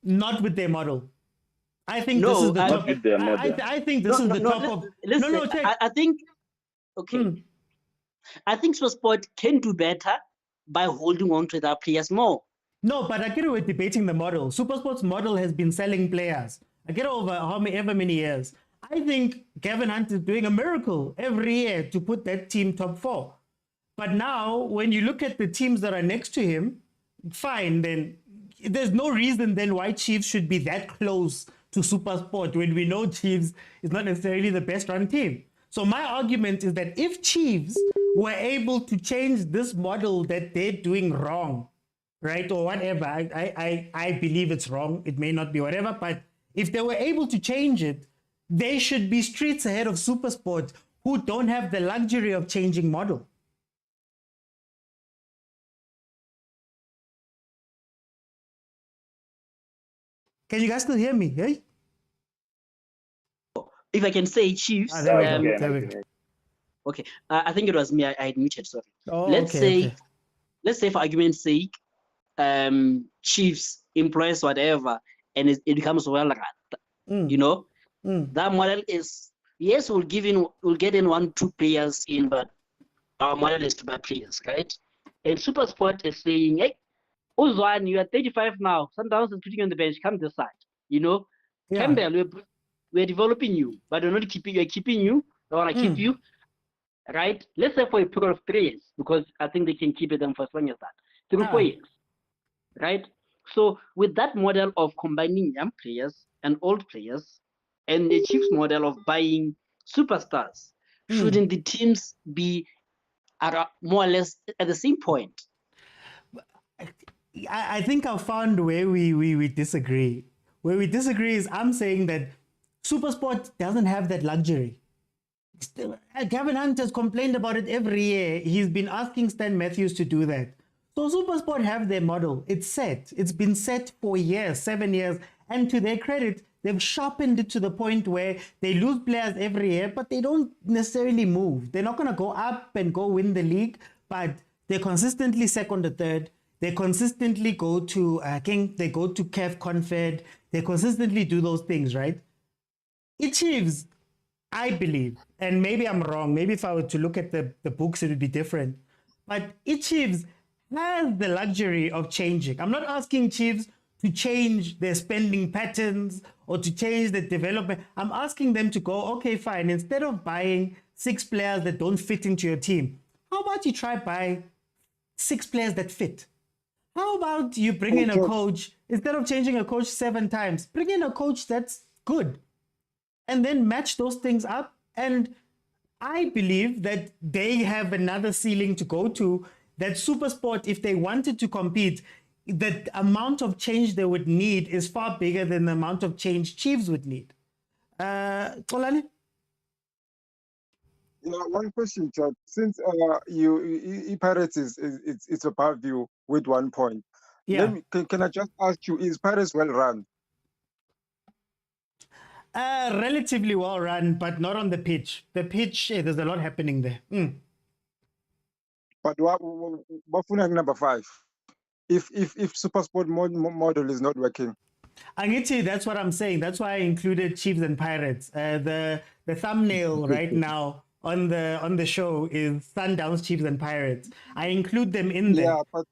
Not with their model. I think this is the top. I think this is the top of. Listen, I think. Okay. I think SuperSport can do better by holding on to their players more. No, but I get we're debating the model. SuperSport's model has been selling players. I get over however many years. I think Gavin Hunt is doing a miracle every year to put that team top 4. But now, when you look at the teams that are next to him, fine, then there's no reason then why Chiefs should be that close to SuperSport when we know Chiefs is not necessarily the best run team. So my argument is that if Chiefs were able to change this model that they're doing wrong, right, or whatever, I believe it's wrong. It may not be whatever, but if they were able to change it, they should be streets ahead of SuperSport, who don't have the luxury of changing model. Can you guys still hear me? Hey? If I can say Chiefs. There we go. Okay, I think it was me. I had muted. Sorry. Oh, let's say for argument's sake, Chiefs employs whatever, and it becomes well run. That model is, yes, we'll get in 1-2 players in, but our model is to buy players, right? And SuperSport is saying, hey, Ozwan, you are 35 now. Sundowns is putting you on the bench. Come this side. Campbell, we're developing you, but we're not keeping you. We're keeping you. We want to keep you, right? Let's say for a period of 3 years, because I think they can keep them for as long as that. 3-4 years, right? So with that model of combining young players and old players, and the Chiefs model of buying superstars, shouldn't the teams be more or less at the same point? I think I found where we disagree. Where we disagree is I'm saying that SuperSport doesn't have that luxury. Gavin Hunt has complained about it every year. He's been asking Stan Matthews to do that. So SuperSport have their model. It's set. It's been set for years, 7 years. And to their credit, they've sharpened it to the point where they lose players every year, but they don't necessarily move. They're not going to go up and go win the league, but they're consistently second or third. They consistently go to they go to CAF Confed. They consistently do those things, right? It Chiefs, I believe, and maybe I'm wrong. Maybe if I were to look at the books, it would be different. But it Chiefs has the luxury of changing. I'm not asking Chiefs to change their spending patterns or to change the development. I'm asking them to go, okay, fine. Instead of buying 6 players that don't fit into your team, how about you try buy 6 players that fit? How about you bring in a coach, instead of changing a coach 7 times, bring in a coach that's good and then match those things up. And I believe that they have another ceiling to go to, that SuperSport, if they wanted to compete, the amount of change they would need is far bigger than the amount of change Chiefs would need. Xolani? Yeah, one question, Chad. Since Pirates it's above you with 1 point. Yeah. Can I just ask you, is Pirates well run? Relatively well run, but not on the pitch. The pitch, there's a lot happening there. But what number 5? If SuperSport model is not working. Angithi, that's what I'm saying. That's why I included Chiefs and Pirates. The thumbnail right now on the show is Sundowns, Chiefs, and Pirates. I include them in there. Yeah, but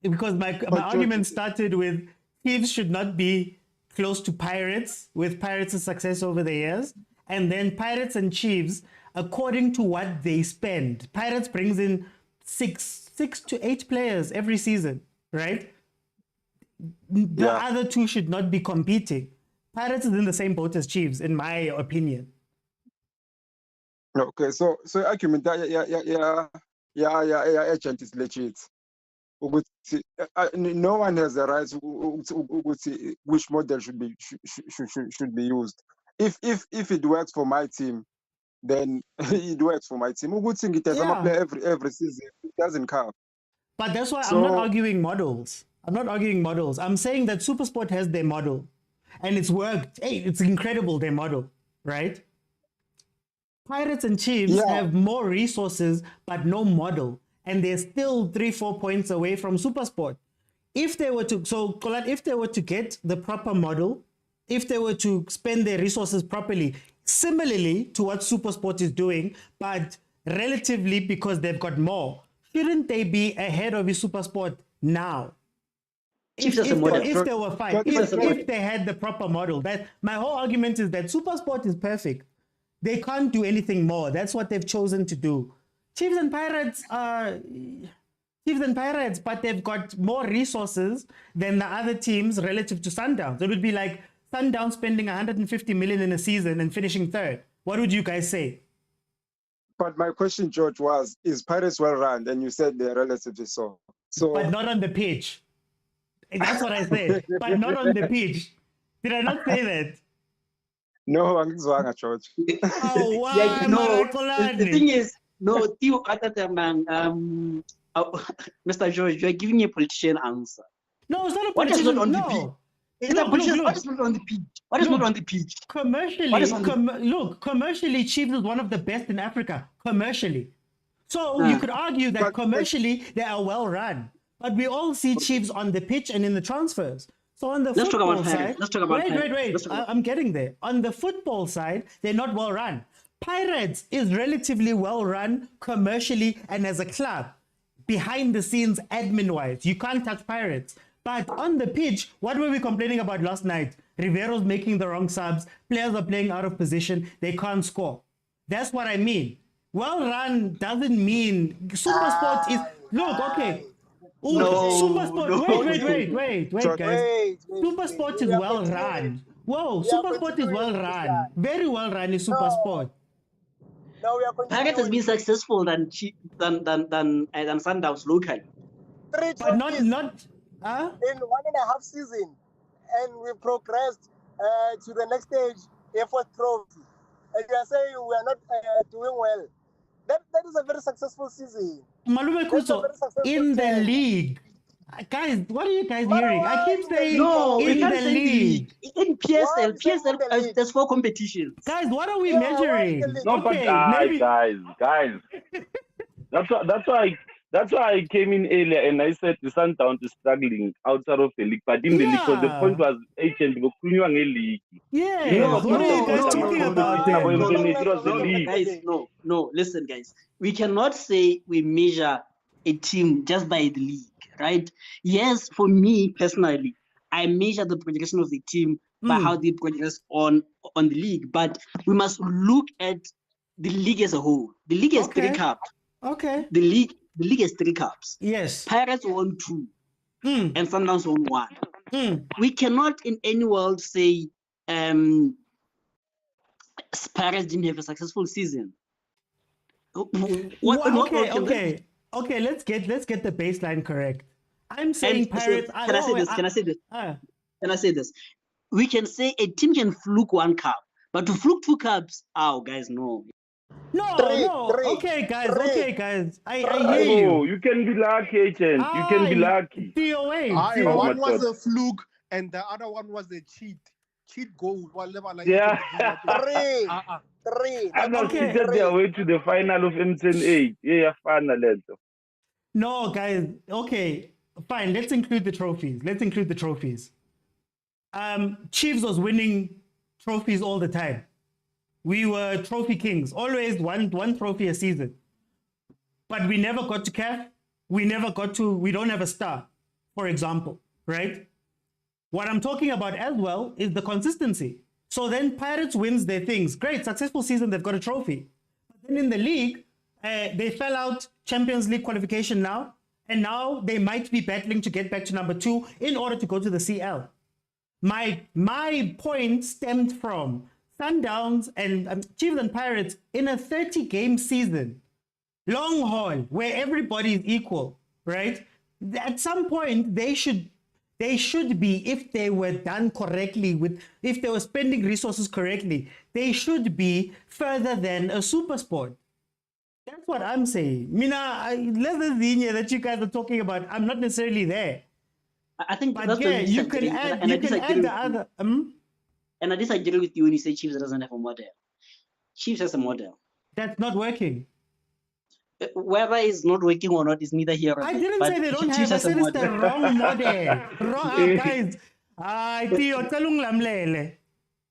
Because my George, argument started with Chiefs should not be close to Pirates with Pirates' success over the years. And then Pirates and Chiefs, according to what they spend. Pirates brings in six to eight players every season, right? The yeah. other two should not be competing. Pirates is in the same boat as Chiefs, in my opinion. Okay, so argument agent is legit. No one has the right to which model should be used. If it works for my team, then it works for my team. It has Yeah. play every season. It doesn't count. But that's why So- I'm not arguing models. I'm not arguing models. I'm saying that Supersport has their model and it's worked. Hey, it's incredible, their model, right? Pirates and Chiefs Yeah. have more resources but no model. And they're still 3-4 points away from Supersport. If they were to, so Colette, if they were to get the proper model, if they were to spend their resources properly, similarly to what Supersport is doing, but relatively because they've got more, shouldn't they be ahead of the Supersport now? Chiefs has a model. If they were fine, Chiefs has a if they had the proper model, that my whole argument is that Supersport is perfect. They can't do anything more. That's what they've chosen to do. Chiefs and Pirates are Chiefs and Pirates, but they've got more resources than the other teams relative to Sundowns. It would be like Sundowns spending 150 million in a season and finishing third. What would you guys say? But my question, George, was: is Pirates well run? And you said they're relatively so. But not on the pitch. That's what I said. But not on the pitch. Did I not say that? No, angizwanga, George. Oh, wow. Yeah, no, the Maracolani. thing is, no, Theo, man, Mr. George, you're giving a politician answer. No, it's not a What is politician. not on the No. pitch? It's Look, a politician. look, What is not on the pitch? What is Look. not on the pitch? Commercially, What is on the- commercially, Chiefs is one of the best in Africa, commercially. So you could argue that But- commercially they are well run. But we all see Chiefs on the pitch and in the transfers. So on the Let's talk football about side, Pirates. Let's talk about Pirates. wait. Let's talk about- I'm getting there. On the football side, they're not well run. Pirates is relatively well run commercially and as a club. Behind the scenes, admin-wise, you can't touch Pirates. But on the pitch, what were we complaining about last night? Rivero's making the wrong subs. Players are playing out of position. They can't score. That's what I mean. Well run doesn't mean Supersport is. Look, okay. Ooh, No, Supersport. no. Wait, guys. Wait, Supersport is we are well continuing. run. Whoa, We are Supersport is well continuing run. this line. Very well run is Supersport. Now we are continuing. Pirates has been successful than Sundowns locally. Three But trophies not. in 1.5 season, and we progressed to the next stage, a fourth trophy. And you are saying we are not doing well. That is a very successful season. Malume Kuso, very successful in the team. league. Guys, what are you guys hearing? I keep saying No, we in can't the say the league. league. In Why PSL, is it in the league? there's 4 competitions. Guys, what are we Yeah, measuring? why is the league- No, but guys. That's why I came in earlier and I said the Sundowns is struggling outside of the league, but in the league, because the point was agent league. Yes, No, what are you guys talking about no, then? no, it was the no, league. Guys, no, listen, guys. We cannot say we measure a team just by the league, right? Yes, for me personally, I measure the progression of the team by how they progress on the league, but we must look at the league as a whole. The league has 3 Okay. cups. Okay. The league has 3 cups. Yes. Pirates won 2 Mm. and Sundowns won 1. Mm. We cannot in any world say Pirates didn't have a successful season. What world can that Okay. Let's get the baseline correct. I'm be? saying And so, Pirates. can I say this? We can say a team can fluke 1 cup, but to fluke 2 cups, guys, no. No. Three. Okay, guys. I hear you. Oh, you can be lucky, agent. You can be lucky. Aye, Oh, one my was God. a fluke and the other one was a cheat goal. Whatever, like Yeah. Three. I'm not Okay. cheated their way to the final of M10A. Yeah, final letter. No, guys. Okay, fine. Let's include the trophies. Chiefs was winning trophies all the time. we were trophy kings, always one trophy a season. But we never got to CAF. We don't have a star, for example, right? What I'm talking about as well is the consistency. So then Pirates wins their things. Great, successful season, they've got a trophy. But then in the league, they fell out Champions League qualification now, and now they might be battling to get back to number 2 in order to go to the CL. My point stemmed from Sundowns and Chiefs and Pirates in a 30-game season, long haul, where everybody is equal, right? At some point, they should be, if they were done correctly, if they were spending resources correctly, they should be further than a super sport. That's what I'm saying. Leather linear that you guys are talking about, I'm not necessarily there. I think But that's yeah, the you can add the other. And I disagree with you when you say Chiefs doesn't have a model. Chiefs has a model. That's not working. Whether it's not working or not is neither here nor there. I didn't say they don't have. I said it's the wrong model. Wrong, guys.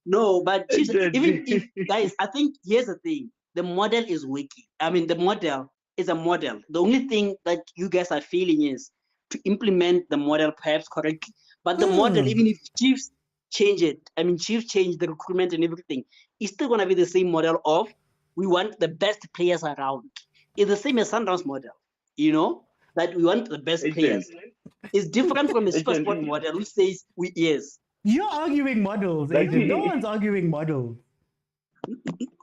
No, but Chiefs, even if, guys, I think here's the thing. The model is working. I mean, the model is a model. The only thing that you guys are feeling is to implement the model perhaps correctly. But the model, even if Chiefs change it, I mean, Chiefs change the recruitment and everything, it's still going to be the same model of we want the best players around. It's the same as Sundowns model, that we want the best players. It's different from a super sport model which says yes. You're arguing models, Agent. No one's arguing models.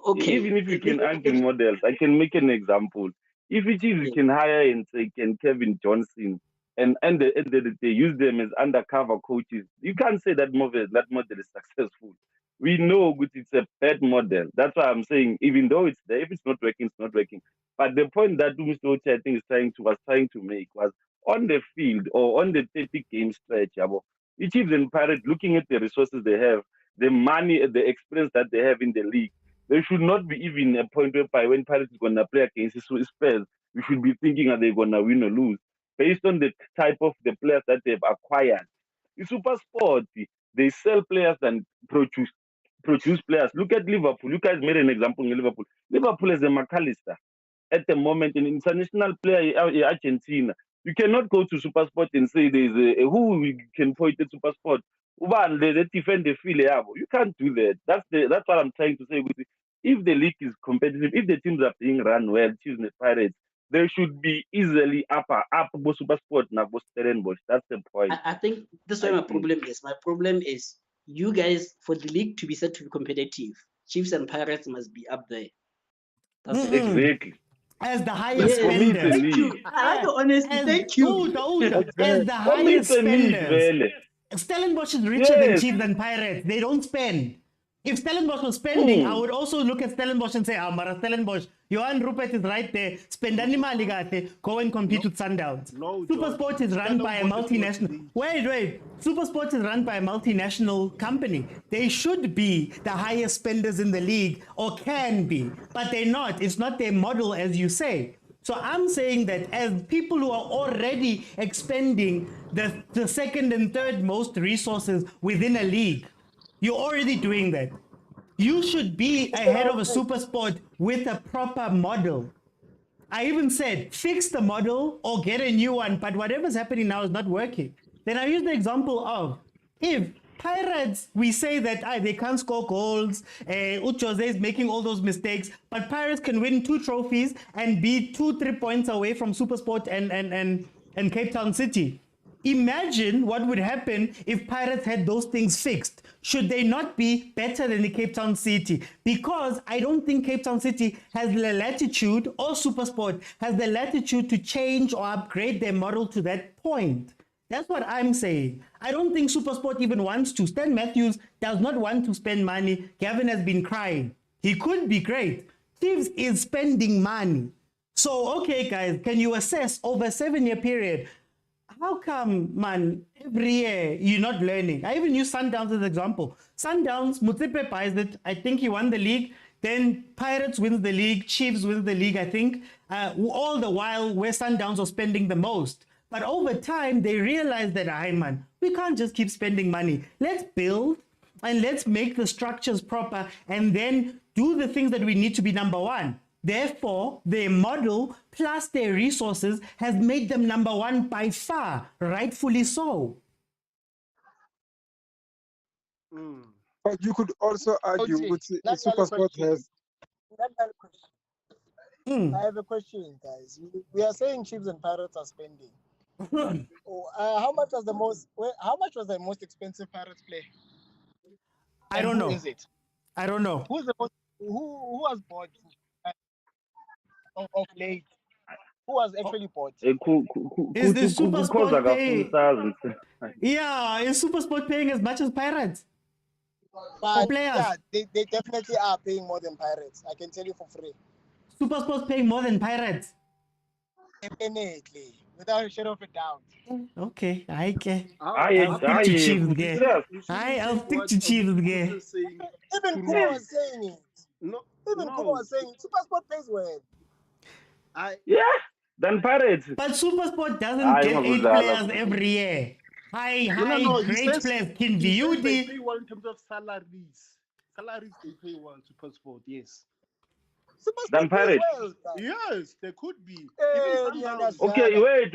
Okay. Even if you can argue models, I can make an example. If it is, you can hire and say Kevin Johnson and they use them as undercover coaches. You can't say that model is successful. We know it's a bad model. That's why I'm saying, even though it's there, if it's not working, it's not working. But the point that Mr. Ochi, I think, was trying to make was on the field or on the 30-game stretch, the Chiefs and Pirates, looking at the resources they have, the money, the experience that they have in the league, there should not be even a point whereby when Pirates is going to play against Spurs, we should be thinking, are they going to win or lose? Based on the type of the players that they've acquired. The super sport, they sell players and produce players. Look at Liverpool. You guys made an example in Liverpool. Liverpool is a McAllister. At the moment, an international player in Argentina. You cannot go to SuperSport and say there's who we can point at SuperSport. They defend the field. You can't do that. That's what I'm trying to say. If the league is competitive, if the teams are being run well, Chiefs and Pirates, they should be easily up SuperSport and Stellenbosch. That's the point. I think this is where my problem is. My problem is you guys, for the league to be said to be competitive, Chiefs and Pirates must be up there. That's exactly. As the highest spender. Thank you. I like the honesty. Thank you. As the highest spenders. Stellenbosch is richer than Chiefs and Pirates. They don't spend. If Stellenbosch was spending, I would also look at Stellenbosch and say, Mara Stellenbosch, Johan Rupert is right there. Spend animal go and compete with Sundowns. SuperSport is run by a multinational. Wait. SuperSport is run by a multinational company. They should be the highest spenders in the league, or can be, but they're not. It's not their model, as you say. So I'm saying that as people who are already expending the second and third most resources within a league, you're already doing that. You should be ahead of a super sport with a proper model. I even said, fix the model or get a new one, but whatever's happening now is not working. Then I use the example of, if Pirates, we say that they can't score goals, Jose is making all those mistakes, but Pirates can win 2 trophies and be 2-3 points away from SuperSport and Cape Town City. Imagine what would happen if Pirates had those things fixed. Should they not be better than the Cape Town City? Because I don't think Cape Town City has the latitude, or SuperSport has the latitude to change or upgrade their model to that point. That's what I'm saying. I don't think SuperSport even wants to. Stan Matthews does not want to spend money. Gavin has been crying. He could be great. Chiefs is spending money. So, okay, guys, can you assess over a 7-year period, how come, man, every year you're not learning? I even use Sundowns as an example. Sundowns, Mutsepe buys it. I think he won the league. Then Pirates wins the league. Chiefs wins the league, I think. All the while where Sundowns are spending the most. But over time, they realized that, man, we can't just keep spending money. Let's build and let's make the structures proper and then do the things that we need to be number one. Therefore, their model plus their resources has made them number one by far, rightfully so. But you could also argue Okay, with that's not a SuperSport question. has. That's not a question. I have a question, guys. We are saying Chiefs and Pirates are spending. How much was the most expensive Pirates player? I don't know. Who is it? I don't know. Who's the most? Who was bought of late? Who was actually bought? Is the SuperSport paying? paying? Yeah, is SuperSport paying as much as Pirates? But players. yeah, they definitely are paying more than Pirates. I can tell you for free. SuperSport's paying more than Pirates. Definitely, without a shadow of a doubt. Okay, I can. I'll stick to Chiefs again. I'll stick to Chiefs again. Even Kumo was saying it. Kumo was saying it. SuperSport pays well. Then Pirates. But SuperSport doesn't get 8 players every year. Great players. They pay well in terms of salaries. Salaries they pay well SuperSport, yes. Then Pirates. Well, yes, there could be. Okay, wait,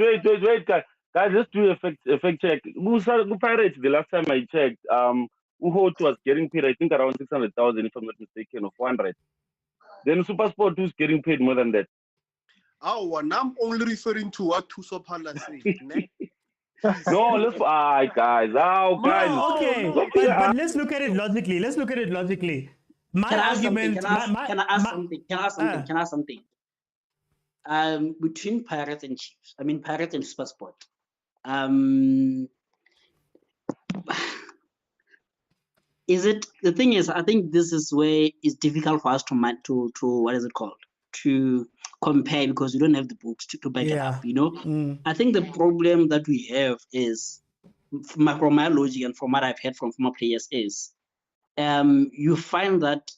guys. Guys, let's do a fact check. Who Pirates? The last time I checked, Uhot was getting paid, I think, around 600,000, if I'm not mistaken, of 100. Then SuperSport who's getting paid more than that. Oh, and I'm only referring to what Tusopala said. No, let's guys. Okay, but let's look at it logically. Can I ask something? Between Pirates and Chiefs, Pirates and SuperSport, the thing is, I think this is where it's difficult for us to what is it called, to compare, because we don't have the books to back it up, I think the problem that we have is, from my logic and from what I've heard from former players, is you find that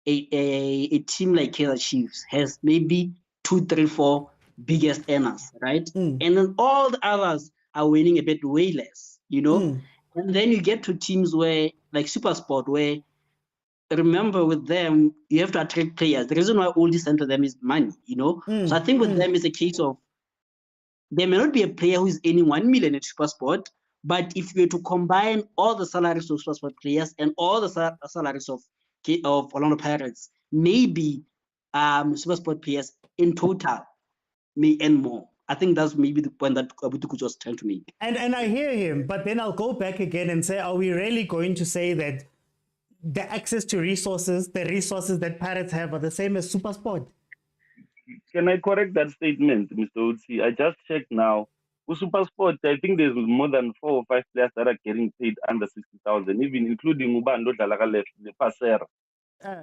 a team like Kaizer Chiefs has maybe 2, 3, 4 biggest earners, right? And then all the others are winning a bit way less, And then you get to teams where, like SuperSport, where, remember, with them, you have to attract players. The reason why all this sent to them is money, So I think with them, it's a case of, there may not be a player who is earning 1 million at SuperSport, but if you were to combine all the salaries of SuperSport players and all the salaries of Orlando Pirates, maybe SuperSport players in total may earn more. I think that's maybe the point that Abutuku was trying to make. And I hear him, but then I'll go back again and say, are we really going to say that the access to resources, the resources that Pirates have, are the same as SuperSport? Can I correct that statement, Mr. Utsi? I just checked now. With SuperSport, I think there's more than 4 or 5 players that are getting paid under 60,000, even including Ubando Dalaga left, the Passer.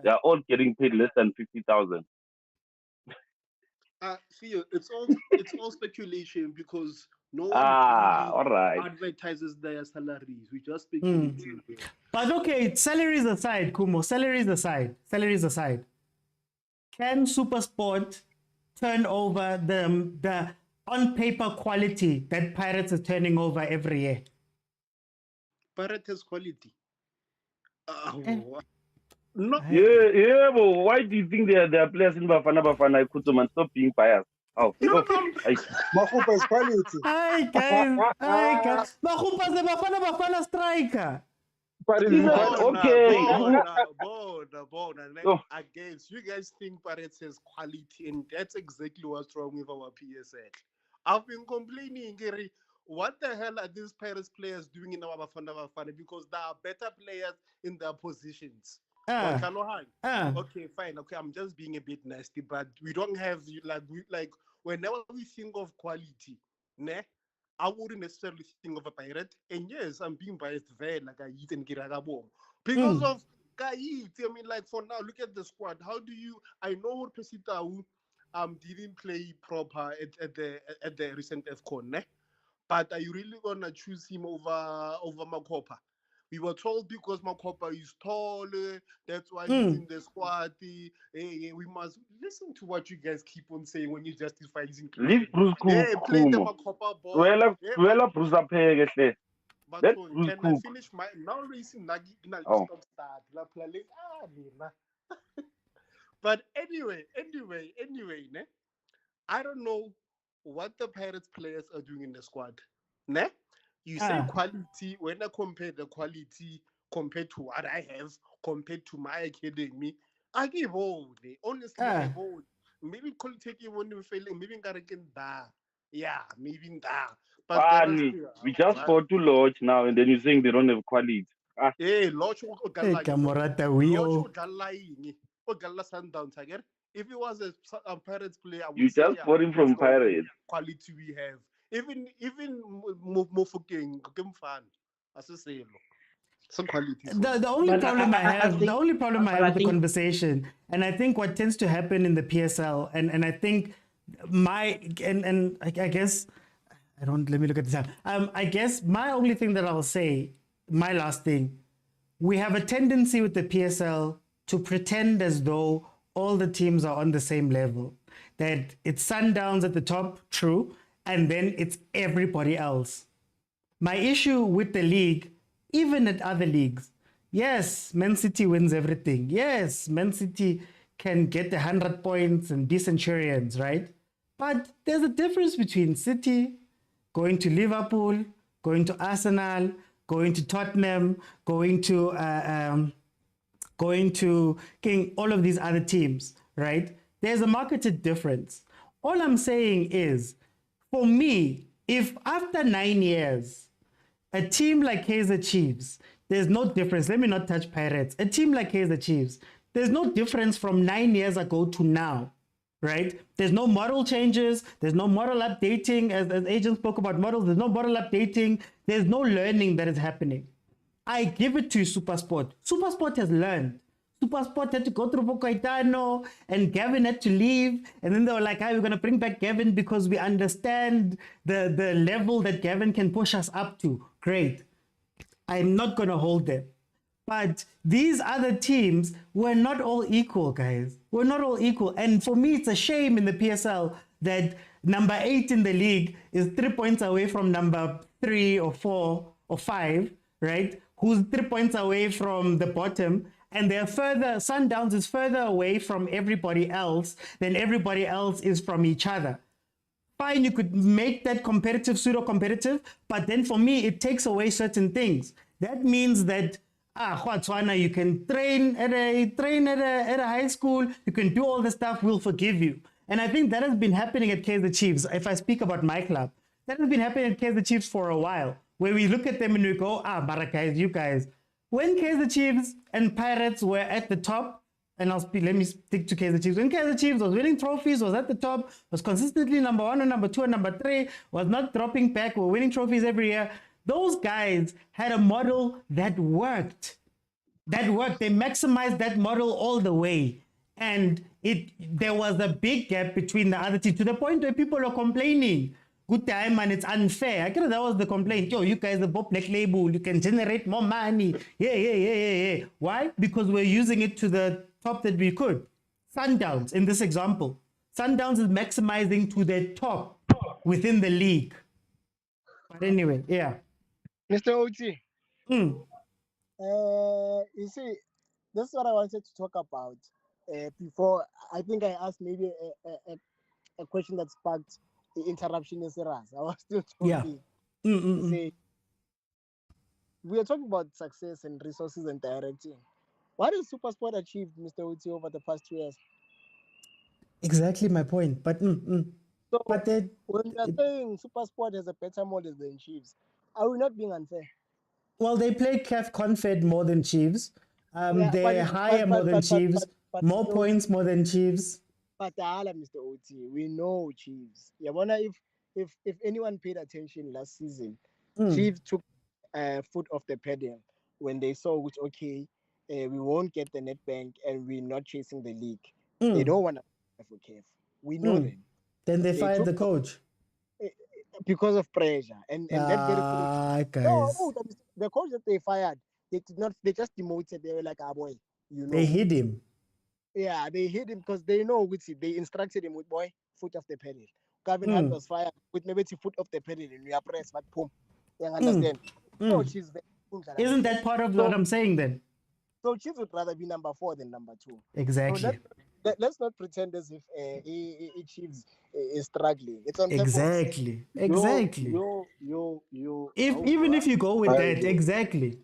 They are all getting paid less than 50,000. Theo, it's all speculation, because no one all right. advertises their salaries. We just speculating. But okay, salaries aside, Kumo, salaries aside. Can SuperSport turn over the on paper quality that Pirates is turning over every year? Pirates has quality. No. Yeah, but why do you think there are players in Bafana Kutuman? Stop being biased. Oh, Mahupa is quality. Hi guys. Mahupa is the Bafana striker. Okay. Against you guys think Pirates has quality, and that's exactly what's wrong with our PSL. I've been complaining, Gary. What the hell are these Pirates players doing in our Bafana? Because there are better players in their positions. Okay, fine. Okay, I'm just being a bit nasty, but we don't have like whenever we think of quality, I wouldn't necessarily think of a Pirate. And yes, I'm being biased there, like I eat and Giragabo. Because of Kaizer. Like for now, look at the squad. How do you? I know Pesitau didn't play proper at the recent AFCON, but are you really gonna choose him over Makopa? We were told because Makopa is tall, that's why he's in the squad. We must listen to what you guys keep on saying when you justify using Leave Bruce play the Makopa ball. Bruce Apege. But can I finish my now racing Nagi stop start? But anyway, ne? I don't know what the Pirates players are doing in the squad. Ne? You say quality, when I compare the quality compared to what I have, compared to my academy, I give all. Honestly, I vote. Maybe quality even failing, maybe that. Yeah, maybe that. But Funny. We just fought to Lodge now, and then you're saying they don't have quality. Hey, Lodge Kamorata, we all. Sundowns again. If it was a Pirates player, I would You say just bought him from Pirates. Quality we have. Even Mofokeng, fan. As I say, some quality. The only But problem I have, think- the only problem I but have I with the think- conversation, and I think what tends to happen in the PSL, and I think I guess I don't. Let me look at this time. I guess my only thing that I'll say, my last thing, we have a tendency with the PSL to pretend as though all the teams are on the same level. That it's Sundowns at the top, true, and then it's everybody else. My issue with the league, even at other leagues, yes, Man City wins everything. Yes, Man City can get 100 points and be Centurions, right? But there's a difference between City, going to Liverpool, going to Arsenal, going to Tottenham, going to King, all of these other teams, right? There's a marketed difference. All I'm saying is, for me, if after 9 years, a team like Kaizer Chiefs, there's no difference. Let me not touch Pirates. A team like Kaizer Chiefs, there's no difference from 9 years ago to now, right? There's no model changes. There's no model updating. As Agent spoke about models, there's no model updating. There's no learning that is happening. I give it to SuperSport. SuperSport has learned. SuperSport had to go through Pocaitano and Gavin had to leave. And then they were like, we're going to bring back Gavin because we understand the level that Gavin can push us up to. Great. I'm not going to hold them. But these other teams were not all equal, guys. We're not all equal. And for me, it's a shame in the PSL that number 8 in the league is 3 points away from number 3 or 4 or 5, right? Who's 3 points away from the bottom. And they're further, Sundowns is further away from everybody else than everybody else is from each other. Fine, you could make that competitive, pseudo-competitive, but then for me, it takes away certain things. That means that you can train at a high school, you can do all the stuff, we'll forgive you. And I think that has been happening at Kaizer Chiefs. If I speak about my club, that has been happening at Kaizer Chiefs for a while, where we look at them and we go, but guys, you guys. When Kaizer Chiefs and Pirates were at the top, and let me stick to Kaizer Chiefs. When Kaizer Chiefs was winning trophies, was at the top, was consistently number 1 or number 2 and number 3, was not dropping back, were winning trophies every year. Those guys had a model that worked. They maximized that model all the way. And there was a big gap between the other teams to the point where people are complaining. Good time, man, it's unfair. I guess that was the complaint. You guys are both black label. You can generate more money. Yeah. Why? Because we're using it to the top that we could. Sundowns, in this example. Sundowns is maximizing to the top within the league. But anyway, yeah. Mr. OT. Mm. You see, this is what I wanted to talk about before. I think I asked maybe a question that sparked the interruption in Seras. I was still talking. Yeah. See, we are talking about success and resources and directing. What has SuperSport achieved, Mr. Uti, over the past 2 years? Exactly my point. But So but then, when we are saying SuperSport has a better model than Chiefs, are we not being unfair? well, they play CAF Confed more than Chiefs. Yeah, They're higher more than Chiefs. More points more than Chiefs. But Mr. OT, we know Chiefs. Yeah, wonder if anyone paid attention last season, Chiefs took foot off the pedal when they saw which we won't get the net bank and we're not chasing the league. They don't want to for CAF. We know them. Then they fired the coach because of pressure and that very coach. Guys. No, the coach that they fired, they did not. They just demoted. They were like, boy, They hid him. Yeah, they hit him because they know which they instructed him with foot off the pedal. Gavin Hunt was fired with maybe foot off the pedal and we are pressed, but boom. You understand? Isn't that part of what I'm saying then? So Chiefs would rather be number 4 than number 2. Exactly. So let's not pretend as if Chiefs is struggling. It's on purpose. Exactly. Exactly. Yo. Even if you go with that, exactly.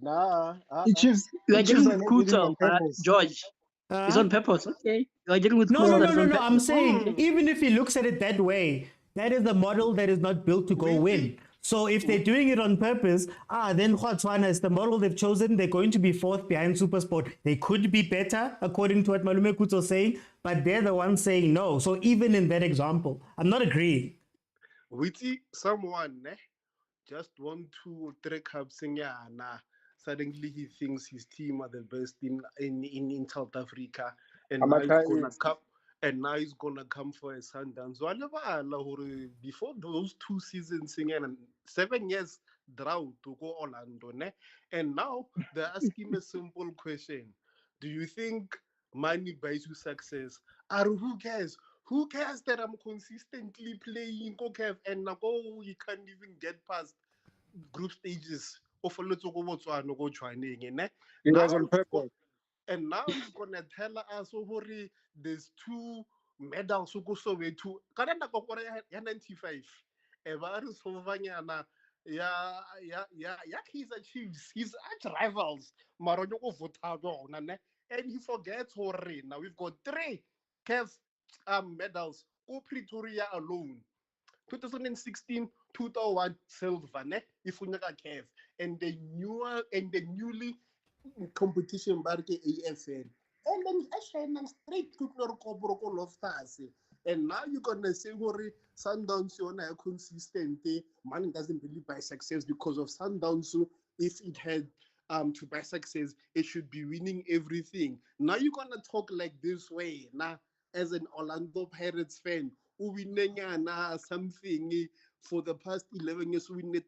Nah. Chiefs You are Chiefs getting are with not winning on Kuto, purpose. George. It's on purpose, okay? You are getting with No, Kuto. no, That no, is no, on no. I'm purpose. saying, even if he looks at it that way, that is a model that is not built to go win. So if they're doing it on purpose, then Botswana is the model they've chosen. They're going to be 4th behind SuperSport. They could be better, according to what Malume Kuto is saying, but they're the ones saying no. So even in that example, I'm not agreeing. Witty, someone just won 2 or 3 cups in suddenly he thinks his team are the best in South Africa, and now he's gonna come. And now he's gonna come for a Sundowns. So before those 2 seasons, and 7 years drought to go Orlando, and now they ask him a simple question: do you think money buys you success? Or who cares? Who cares that I'm consistently playing and now you can't even get past group stages? It was on purpose. And now he's gonna tell us over there's 2 medals go Soweto. Kana ya 95. Ever Sovanyana. Yeah, Kaizer Chiefs, his arch rivals, Maronyoko Votadon, and he forgets Hore. Now we've got 3 CAF medals, go Pretoria alone. 2016, 2001 silver, Ifunyaka CAF, and the newly competition barke AFN. And then I straight to Norco of Stars. And now you're gonna say Sundowns are consistent. Man doesn't really buy success because of Sundowns. If it had to buy success, it should be winning everything. Now you're gonna talk like this way. Now, as an Orlando Pirates fan, winning something for the past 11 years, winning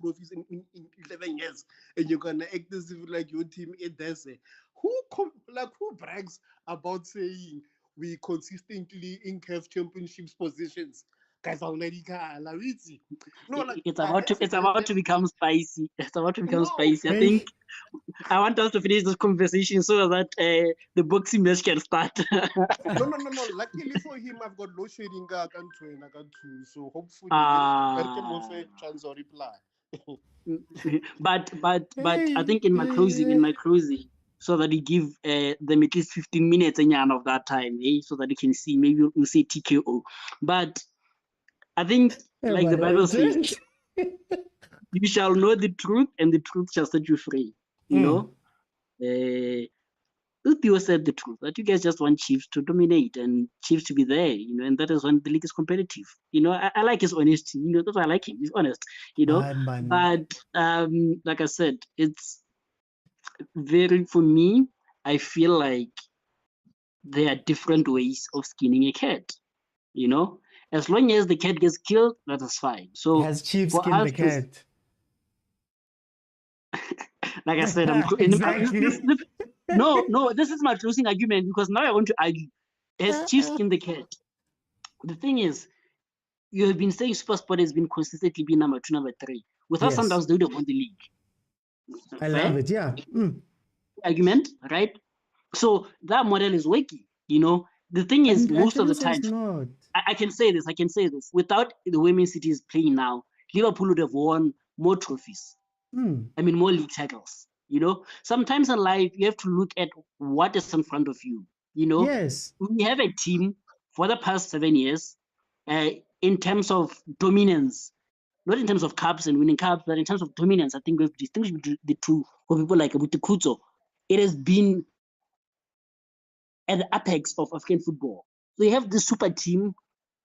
trophies in 11 years, and you're gonna act as if like your team is who brags about saying we consistently in CAF championships positions? Guys, already It's about to become spicy. It's about to become spicy. I think I want us to finish this conversation so that the boxing match can start. No. Luckily for him, I've got low shading. I can't too. So hopefully, chance or reply. but I think in my closing, so that we give them at least 15 minutes of that time, so that they can see. Maybe we'll say TKO. But I think, like the Bible says, you shall know the truth, and the truth shall set you free. You know, Uthio said the truth, that you guys just want Chiefs to dominate and Chiefs to be there, and that is when the league is competitive. I like his honesty. That's why I like him. He's honest. But like I said, it's for me, I feel like there are different ways of skinning a cat. As long as the cat gets killed, that is fine. So has Chiefs skinned the cat? Like I said, exactly. No, this is my closing argument, because now I want to argue. Has Chiefs skinned the cat? The thing is, you have been saying SuperSport has been consistently being number 2, number 3. Without Sundowns, they would have won the league. I love it, yeah. Argument, right? So that model is wacky, The thing is, most of the time, I can say this. Without the women's cities playing now, Liverpool would have won more trophies. I mean, more league titles. Sometimes in life, you have to look at what is in front of you. Yes. We have a team for the past 7 years in terms of dominance, not in terms of cups and winning cups, but in terms of dominance. I think we've distinguished the two. For people like Kuto, it has been at the apex of African football. So you have the super team,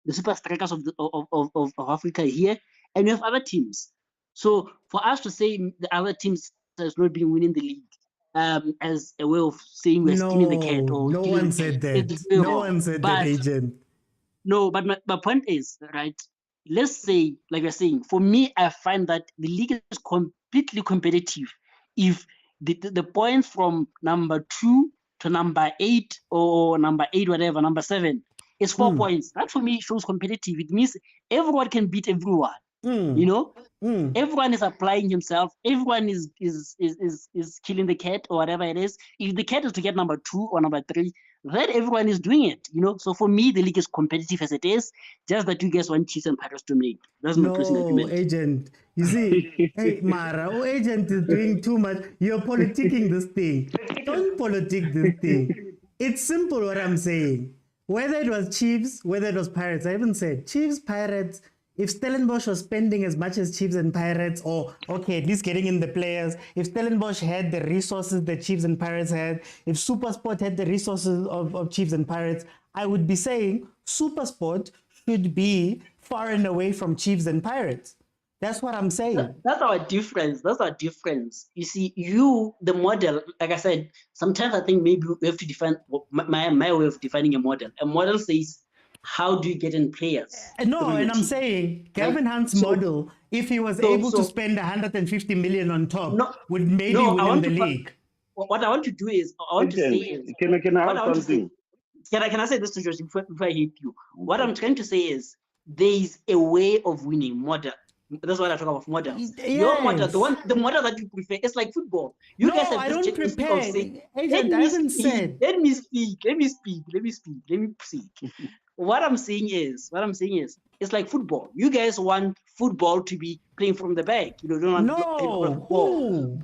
the super strikers of Africa here, and you have other teams. So for us to say the other teams has not been winning the league as a way of saying we're skinning the cat, or no one said that. No one said that, agent. No, but my point is, right, let's say, like we're saying, for me, I find that the league is completely competitive if the points from number 2 to number 8 or number 8, whatever, number 7 is 4 points. That for me shows competitive. It means everyone can beat everyone. You know, everyone is applying himself. Everyone is killing the cat or whatever it is. If the cat is to get number 2 or number 3, then everyone is doing it. You know, so for me, the league is competitive as it is. Just that you guys want Chiefs and Pirates to make. That's my closing argument. Agent. You see, hey Mara, agent is doing too much. You're politicking this thing. Don't politic this thing. It's simple what I'm saying. Whether it was Chiefs, whether it was Pirates, I even said Chiefs, Pirates. If Stellenbosch was spending as much as Chiefs and Pirates, or okay, at least getting in the players, if Stellenbosch had the resources that Chiefs and Pirates had, if SuperSport had the resources of Chiefs and Pirates, I would be saying SuperSport should be far and away from Chiefs and Pirates. That's what I'm saying. That's our difference. You see, the model, like I said, sometimes I think maybe we have to define my way of defining a model. A model says, how do you get in players? No, and I'm saying Gavin Hunt's model, if he was able to spend 150 million on top, would maybe win the league. What I want to do is, can I add something? Can I say this to Josh before I hit you? What I'm trying to say is, there is a way of winning model. That's what I talk about models. Yes. Your model, the model that you prefer, it's like football. You guys have I don't prepare. Let me speak. What I'm saying is, it's like football. You guys want football to be playing from the back. You don't want to play from the ball.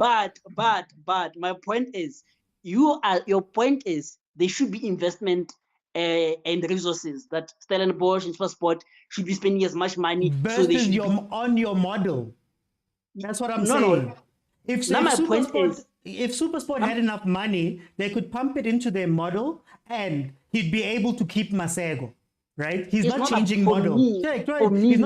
But my point is, your point is there should be investment and resources that Stellenbosch and SuperSport should be spending as much money. Versus on your model. That's what I'm saying. If SuperSport had enough money, they could pump it into their model and he'd be able to keep Masego. Right? He's not changing models. He's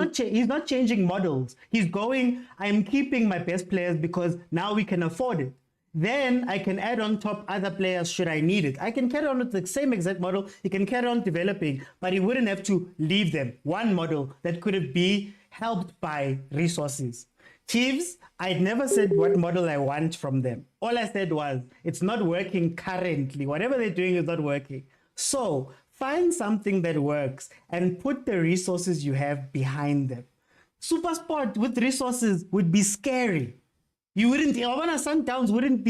not changing models. He's going, I'm keeping my best players because now we can afford it. Then I can add on top other players should I need it. I can carry on with the same exact model. He can carry on developing, but he wouldn't have to leave them. One model that could be helped by resources. Chiefs, I never said what model I want from them. All I said was, it's not working currently. Whatever they're doing is not working. So find something that works and put the resources you have behind them. SuperSport with resources would be scary. You wouldn't, Havana Sundowns wouldn't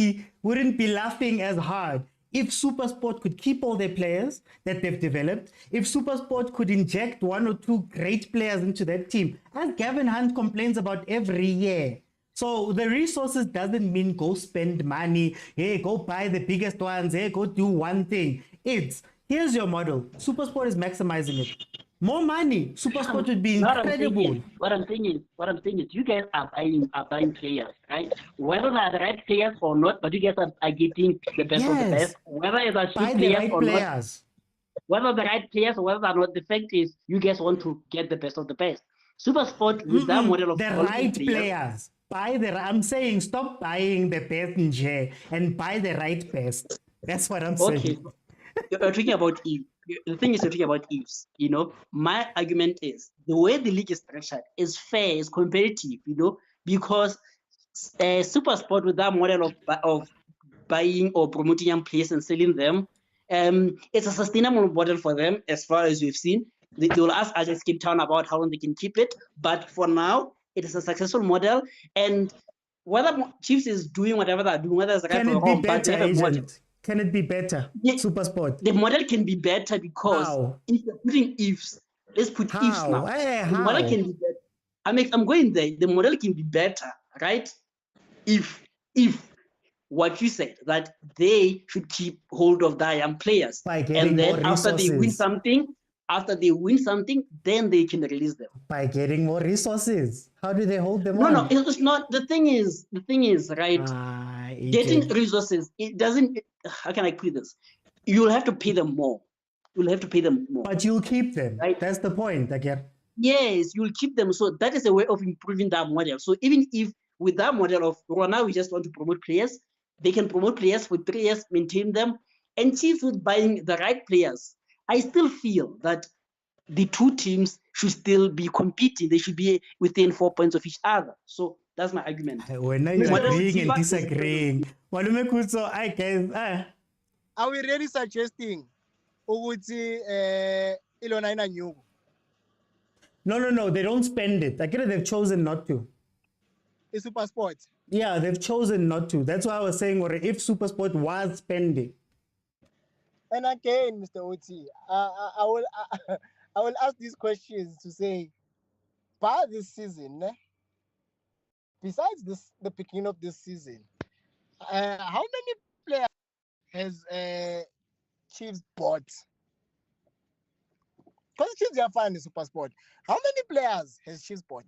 be laughing as hard if SuperSport could keep all their players that they've developed, if SuperSport could inject 1 or 2 great players into that team, as Gavin Hunt complains about every year. So the resources doesn't mean go spend money, hey, go buy the biggest ones, hey, go do one thing. It's, here's your model. SuperSport is maximizing it. More money, SuperSport would be incredible. What I'm saying is, you guys are buying players, right? Whether they're the right players or not, but you guys are getting the best of the best. Whether it's a cheap players or not, whether the right players or whether they're not, the fact is, you guys want to get the best of the best. SuperSport with that model of the right players. I'm saying stop buying the best and buy the right best. That's what I'm saying. Okay, you're talking about Eve. The thing is, you're talking about ifs. My argument is the way the league is structured is fair, is competitive. Because SuperSport with that model of buying or promoting young players and selling them, it's a sustainable model for them as far as we've seen. They will ask Ajax Cape Town about how long they can keep it, but for now, it is a successful model. And whether Chiefs is doing whatever they're doing, whether it's right or wrong, but they have a model. Can it be better? Yeah, SuperSport. The model can be better because if you're putting ifs, let's put ifs now. The model can be better. I'm going there. The model can be better, right? If what you said, that they should keep hold of their young players. And then after they win something, then they can release them. By getting more resources. How do they hold them on? No, it's not. The thing is, right? Getting resources, it doesn't, how can I put this? You'll have to pay them more. But you'll keep them. Right? That's the point, again. Yes, you'll keep them. So that is a way of improving that model. So even if with that model of, well, now we just want to promote players, they can promote players for 3 years, maintain them, and Chiefs with buying the right players. I still feel that the two teams should still be competing. They should be within 4 points of each other. So that's my argument. When you're agreeing and disagreeing, are we really suggesting Ilona Nyugu? No. They don't spend it. I get it. They've chosen not to. It's Super Sport. Yeah, they've chosen not to. That's why I was saying, or if SuperSport was spending. And again, Mr. OT, I will I will ask these questions to say, by this season, besides the beginning of this season, how many players has Chiefs bought? Because Chiefs are fine in Super Sport. How many players has Chiefs bought?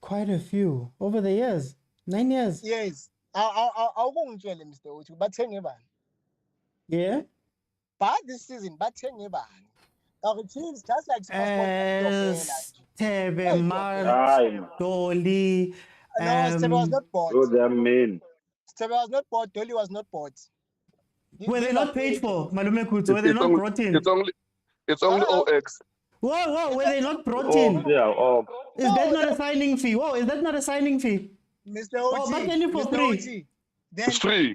Quite a few over the years. 9 years. Yes. I'll go and tell Mr. OT, but Yeah. by this season, but our Chiefs just like Super Sport. Tebe, Mark, Time. Dolly. No, Steve was not bought. Oh, they're men. Steve was not bought. Dolly was not bought. Were they These not are paid paid. for? Malume Kutsu, were they not brought in? It's only OX. Whoa, were they not brought Oh, in? they are off. Is that not a signing fee? Whoa, is that not a signing fee? Mr. Oh, OT, but can you for Mr. free? OT. Then It's free.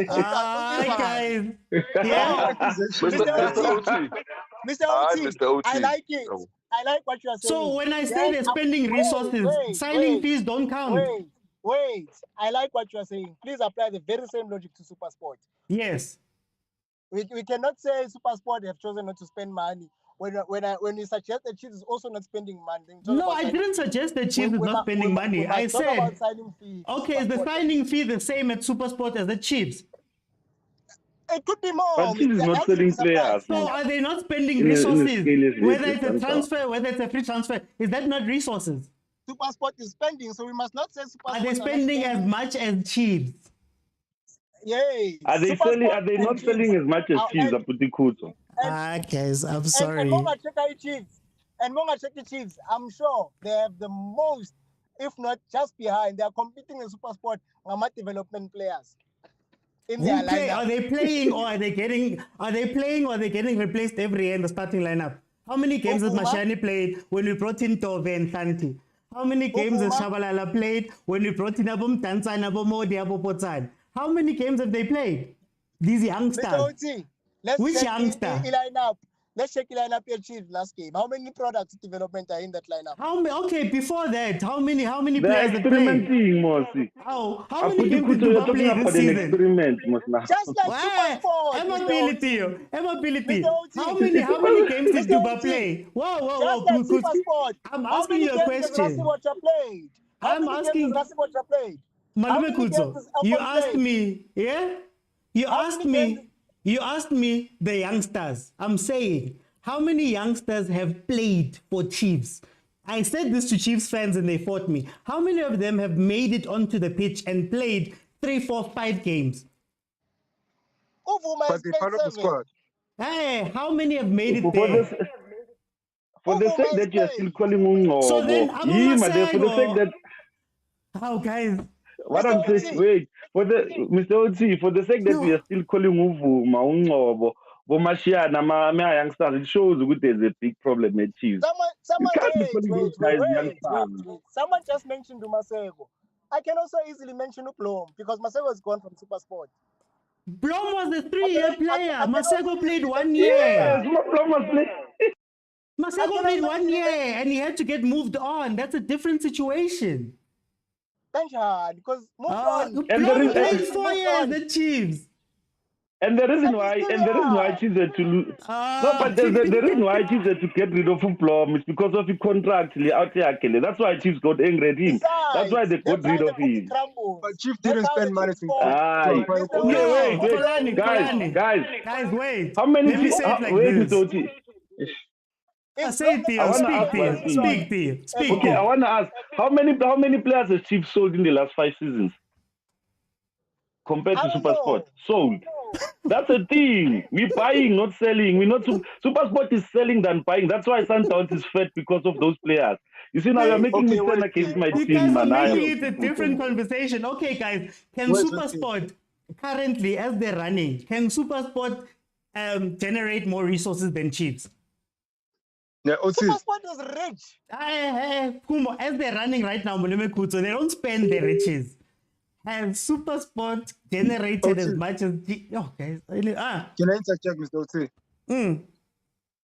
Ah, guys. Yeah. Mr. OT. Mr. Hi, OT, Mr. OT. I like it. Oh. I like what you are saying. So when I say Then they're spending resources, signing fees don't count. Wait. I like what you are saying. Please apply the very same logic to Super Sport. Yes. We cannot say Super Sport have chosen not to spend money when we suggest that Chiefs is also not spending money. No, I didn't suggest that Chiefs is not spending money. I said, okay, is the signing fee the same at SuperSport as the Chiefs? It could be more. But Chiefs is not selling players. So are they not spending In a resources? scale Whether it's a transfer, whether it's a free transfer, is that not resources? Super Sport is spending, so we must not say Super Are Sport they spending as much as Chiefs? Yes. Are they selling? Are they not selling as much as Chiefs? Aputikuto. Guys, I'm sorry. And Monga check the Chiefs. I'm sure they have the most, if not just behind. They are competing in Super Sport with development players. In their lineup. Are they playing or are they getting replaced every year in the starting lineup? How many games has Mashani played when we brought in Tove and Santi? How many games has Shabalala played when we brought in Abum Tansa and Abomodi Abopotsan? How many games have they played? These youngsters. Which youngster? Let's check the lineup your Chiefs last game. How many products development are in that lineup? Okay, before that, how many They're players have played? experimenting, Mosi. How many games did you play this season? Experiment, Mosna. Just like Super Sport. Ability. How many games did Duba play? Whoa. Like Super Sport. I'm asking you a question. I'm asking. Malume Kutso, you asked me, yeah? You asked me the youngsters. I'm saying, how many youngsters have played for Chiefs? I said this to Chiefs fans and they fought me. How many of them have made it onto the pitch and played 3, 4, 5 games? But they part of the squad. Hey, how many have made it there? For the sake that you are still calling Ungo. So then, for the sake that... How, guys? What I'm saying, wait, Mr. OT, for the sake that we are still calling Uvuma, Ungobo, Bomashiana, my youngsters, it shows that there's a big problem at Chiefs. Someone just mentioned Masego. I can also easily mention Uplom because Masego is gone from Super Sport. Blom was a 3-year player. Masego played 1 year. Yes, Blom was playing. Masego played 1 year and he had to get moved on. That's a different situation. Because Blom played 4 years, the Chiefs. And the reason why Chiefs had to lose. No, but the reason why Chiefs had to get rid of Blom is because of the contract out there. That's why Chiefs got angry at him. That's why they got rid of him. But Chiefs didn't spend money to Wait. Guys, wait. How many Let me say it like this. Say it to you. Speak to you. Okay, I want to ask, how many players has Chiefs sold in the last 5 seasons? Compared to Super Sport? Sold. That's a thing. We're buying, not selling. We're not Super Sport is selling than buying. That's why Sundowns is fed because of those players. You see, now you're making me stand against my team, man. It's a different conversation. Okay, guys, can Super Sport currently, as they're running, can Super Sport generate more resources than Chiefs? Yeah, Super Sport is rich. Kumo, as they're running right now, they don't spend their riches. Have Super Sport generated as much as... Oh, guys. Can I interject, Mr. Oti?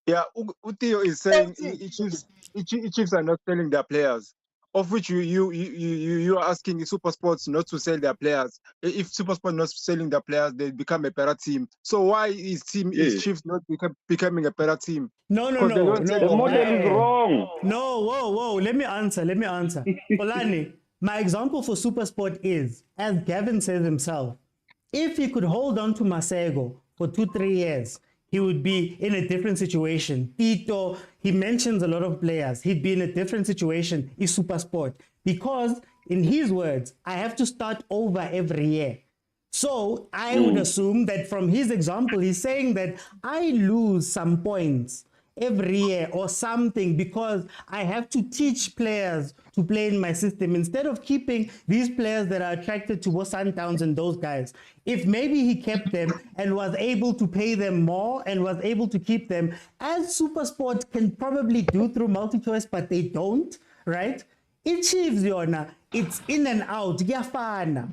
Yeah, Theo is saying Soweto. Chiefs are not selling their players. Of which you are asking Super Sports not to sell their players. If Super Sports not selling their players, they become a better team. So why is Yes. Chiefs not becoming a better team? No, Because they don't sell The no. model is wrong. No, whoa. Let me answer. Polani, my example for Supersport is, as Gavin says himself, if he could hold on to Masego for 2-3 years, he would be in a different situation. Tito, he mentions a lot of players. He'd be in a different situation in Supersport. Because, in his words, I have to start over every year. So I would assume that from his example, he's saying that I lose some points every year or something because I have to teach players to play in my system instead of keeping these players that are attracted to Sundowns and those guys. If maybe he kept them and was able to pay them more and was able to keep them, as Supersport can probably do through multi-choice, but they don't, right? It Chiefs, Yona, it's in and out. Yafana.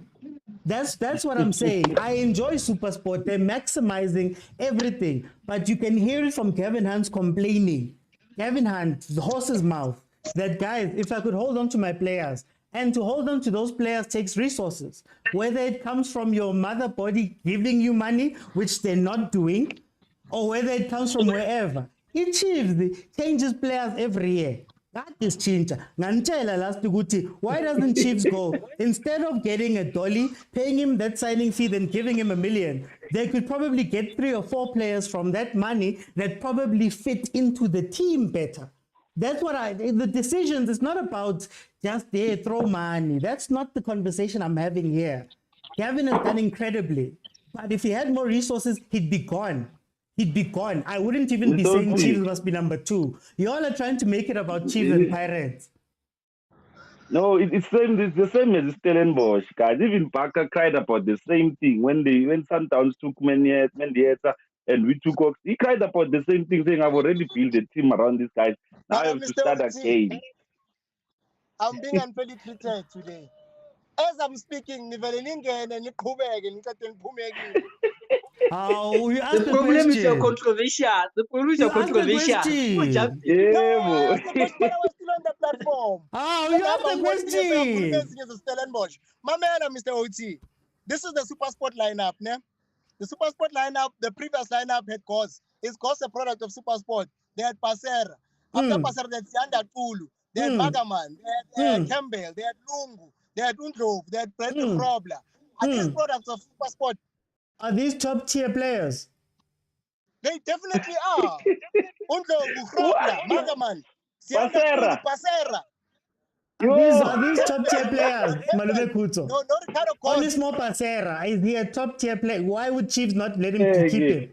That's what I'm saying. I enjoy Supersport. They're maximizing everything. But you can hear it from Kevin Hunt's complaining. Kevin Hunt, the horse's mouth, that guys, if I could hold on to my players, and to hold on to those players takes resources, whether it comes from your mother body giving you money, which they're not doing, or whether it comes from wherever. It changes players every year. That is change. Ngantela last Guti, why doesn't Chiefs go instead of getting a dolly, paying him that signing fee, then giving him $1 million? They could probably get 3 or 4 players from that money that probably fit into the team better. That's what the decisions, it's not about just there, throw money. That's not the conversation I'm having here. Gavin has done incredibly, but if he had more resources, he'd be gone. He'd be gone. I wouldn't even be saying Chiefs must be number 2. You all are trying to make it about Chiefs and Pirates. No, it's the same as Stellenbosch, guys. Even Barker cried about the same thing when Sundowns took Mendieta and we took Ox. He cried about the same thing, saying, "I've already built a team around these guys. Now I have to start again." I'm being unfairly treated today. As I'm speaking, Oh, you asked The problem is your question. controversial. The problem is your You asked the controversial. question. Who jumped No, in? I was supposed to, I was still on the platform. Oh, you asked the question. Stellenbosch. My man, Mr. OT. This is the Supersport lineup, ne? The Supersport lineup, the previous lineup had Gos. Is Gos a product of Supersport? They had Pasera. After Pasera, they had Sianda Kulu. They had Magaman. They had Campbell. They had Lungu. They had Undrov. They had Brett Krobler. Are these products of Supersport? Are these top tier players? They definitely are. Undrov, Krobler, Magaman, Sianda Kulu, Pasera. Are these top tier players, Malume Kuto? No, not Ricardo Gos. Only small Pasera. Is he a top tier player? Why would Chiefs not let him keep him?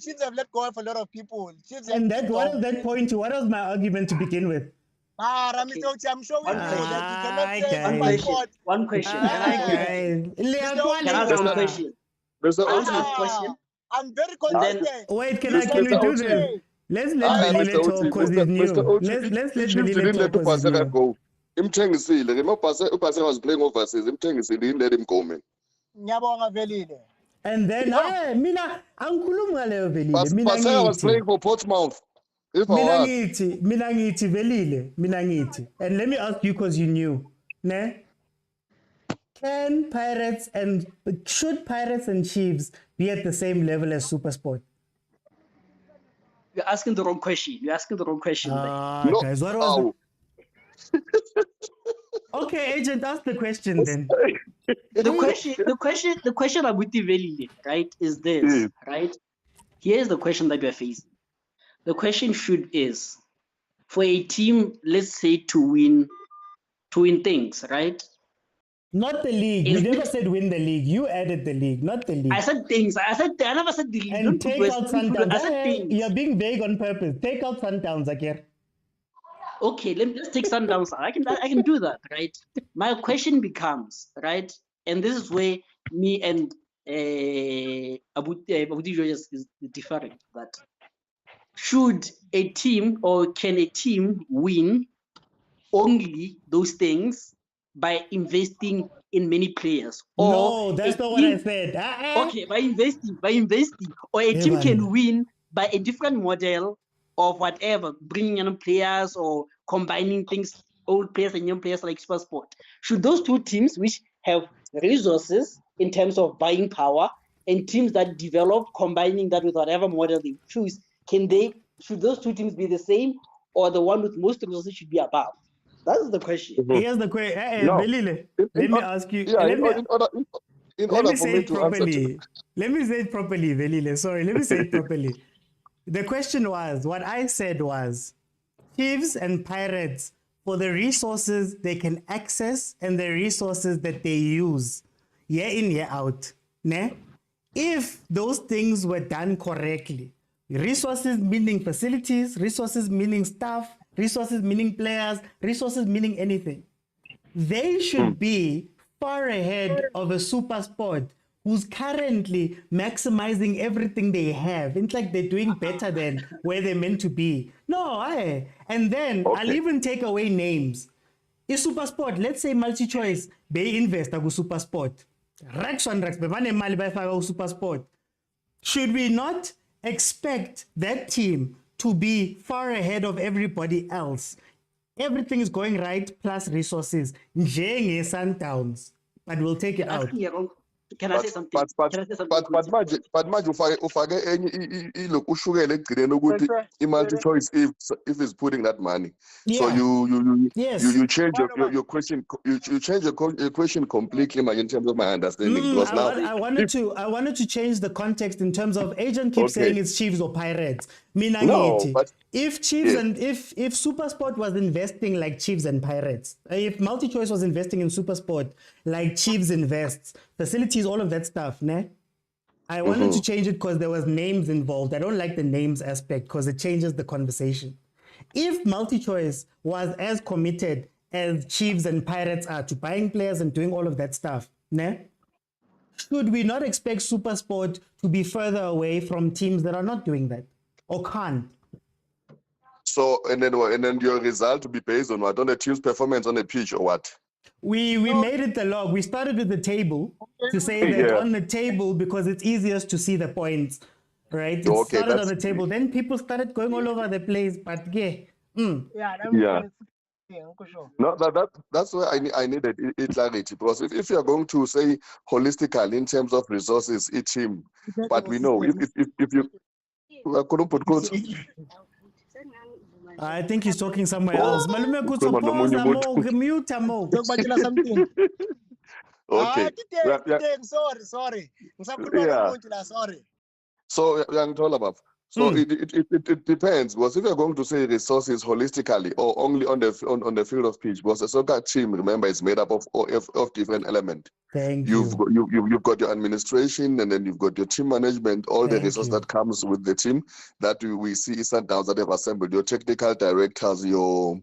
Chiefs have let go of a lot of people. And what was that point to? What was my argument to begin with? I'm showing you that you cannot say One question. Can I ask one question? Mr. Question. I'm very consistent. Wait, can we do this? Let's let Belile talk because he's new. Let's let Belile talk because he's new. Go. Imthengisile. Upasera was playing overseas. Imthengisile, didn't let him go, man. And then, mina angikhuluma leyo Velile. Pasera was playing for Portsmouth. Mina ngithi Velile. And let me ask you because you knew, ne? Should Pirates and Chiefs be at the same level as Supersport? You're asking the wrong question. Guys, what was Okay, agent, ask the question then. The question I'm with Velile, right, is this, right? Here's the question that we're facing. The question is for a team, let's say, to win things, right? Not the league. You never said win the league. You added the league, not the league. I said things. I never said the league. And take out Sundowns. I said things. You're being vague on purpose. Take out Sundowns, Akir. Okay, let's take Sundowns. I can do that, right? My question becomes, right, and this is where me and Abu is different. That should a team or can a team win only those things by investing in many players? No, that's not what I said. Okay, by investing, or a team can win by a different model of whatever, bringing in players or combining things, old players and young players like SuperSport? Should those two teams, which have resources in terms of buying power, and teams that develop, combining that with whatever model they choose, should those two teams be the same, or the one with most resources should be above? That is the question. Here's the question. No. Belile, let me ask you. Yeah, let me for say me it to answer properly. Let me say it properly, Belile. Sorry, let me say it properly. The question was, what I said was, Chiefs and Pirates, for the resources they can access and the resources that they use, year in, year out, ne? If those things were done correctly, resources meaning facilities, resources meaning staff, resources meaning players, resources meaning anything, they should be far ahead of a SuperSport who's currently maximizing everything they have. It's like they're doing better than where they're meant to be. No, and then I'll even take away names. Is SuperSport, let's say MultiChoice, they invest in SuperSport. Rex on Rex, SuperSport. Should we not expect that team to be far ahead of everybody else? Everything is going right, plus resources. Njenge Sundowns, but we'll take it out. Can I say something? But manje ufake enye look ushukele ekugcineni ukuthi i-multi-choice if is putting that money. So you change your question, you change your question completely in terms of my understanding. Because I wanted to change the context in terms of agent keeps saying it's Chiefs or Pirates. If Chiefs and if SuperSport was investing like Chiefs and Pirates, if MultiChoice was investing in SuperSport like Chiefs invests, facilities, all of that stuff, ne? I wanted to change it because there was names involved. I don't like the names aspect because it changes the conversation. If MultiChoice was as committed as Chiefs and Pirates are to buying players and doing all of that stuff, ne? Should we not expect SuperSport to be further away from teams that are not doing that or can't? So and then your result to be based on what? On the team's performance on the pitch or what? We made it the log. We started with the table to say that on the table, because it's easiest to see the points, right? It started on the table. Then people started going all over the place. But No, that's where I needed clarity, because if you are going to say holistically in terms of resources, each team, but we know if you couldn't put quotes. I think he's talking somewhere else. Malume mute mo. Okay. Sorry. Sorry. So young Tolabaf. So it depends. Because if you're going to say resources holistically or only on the field of pitch, because a soccer team, remember, is made up of different elements. You've got your administration, and then you've got your team management, all the resources that comes with the team that we see is that they've assembled. Your technical directors, your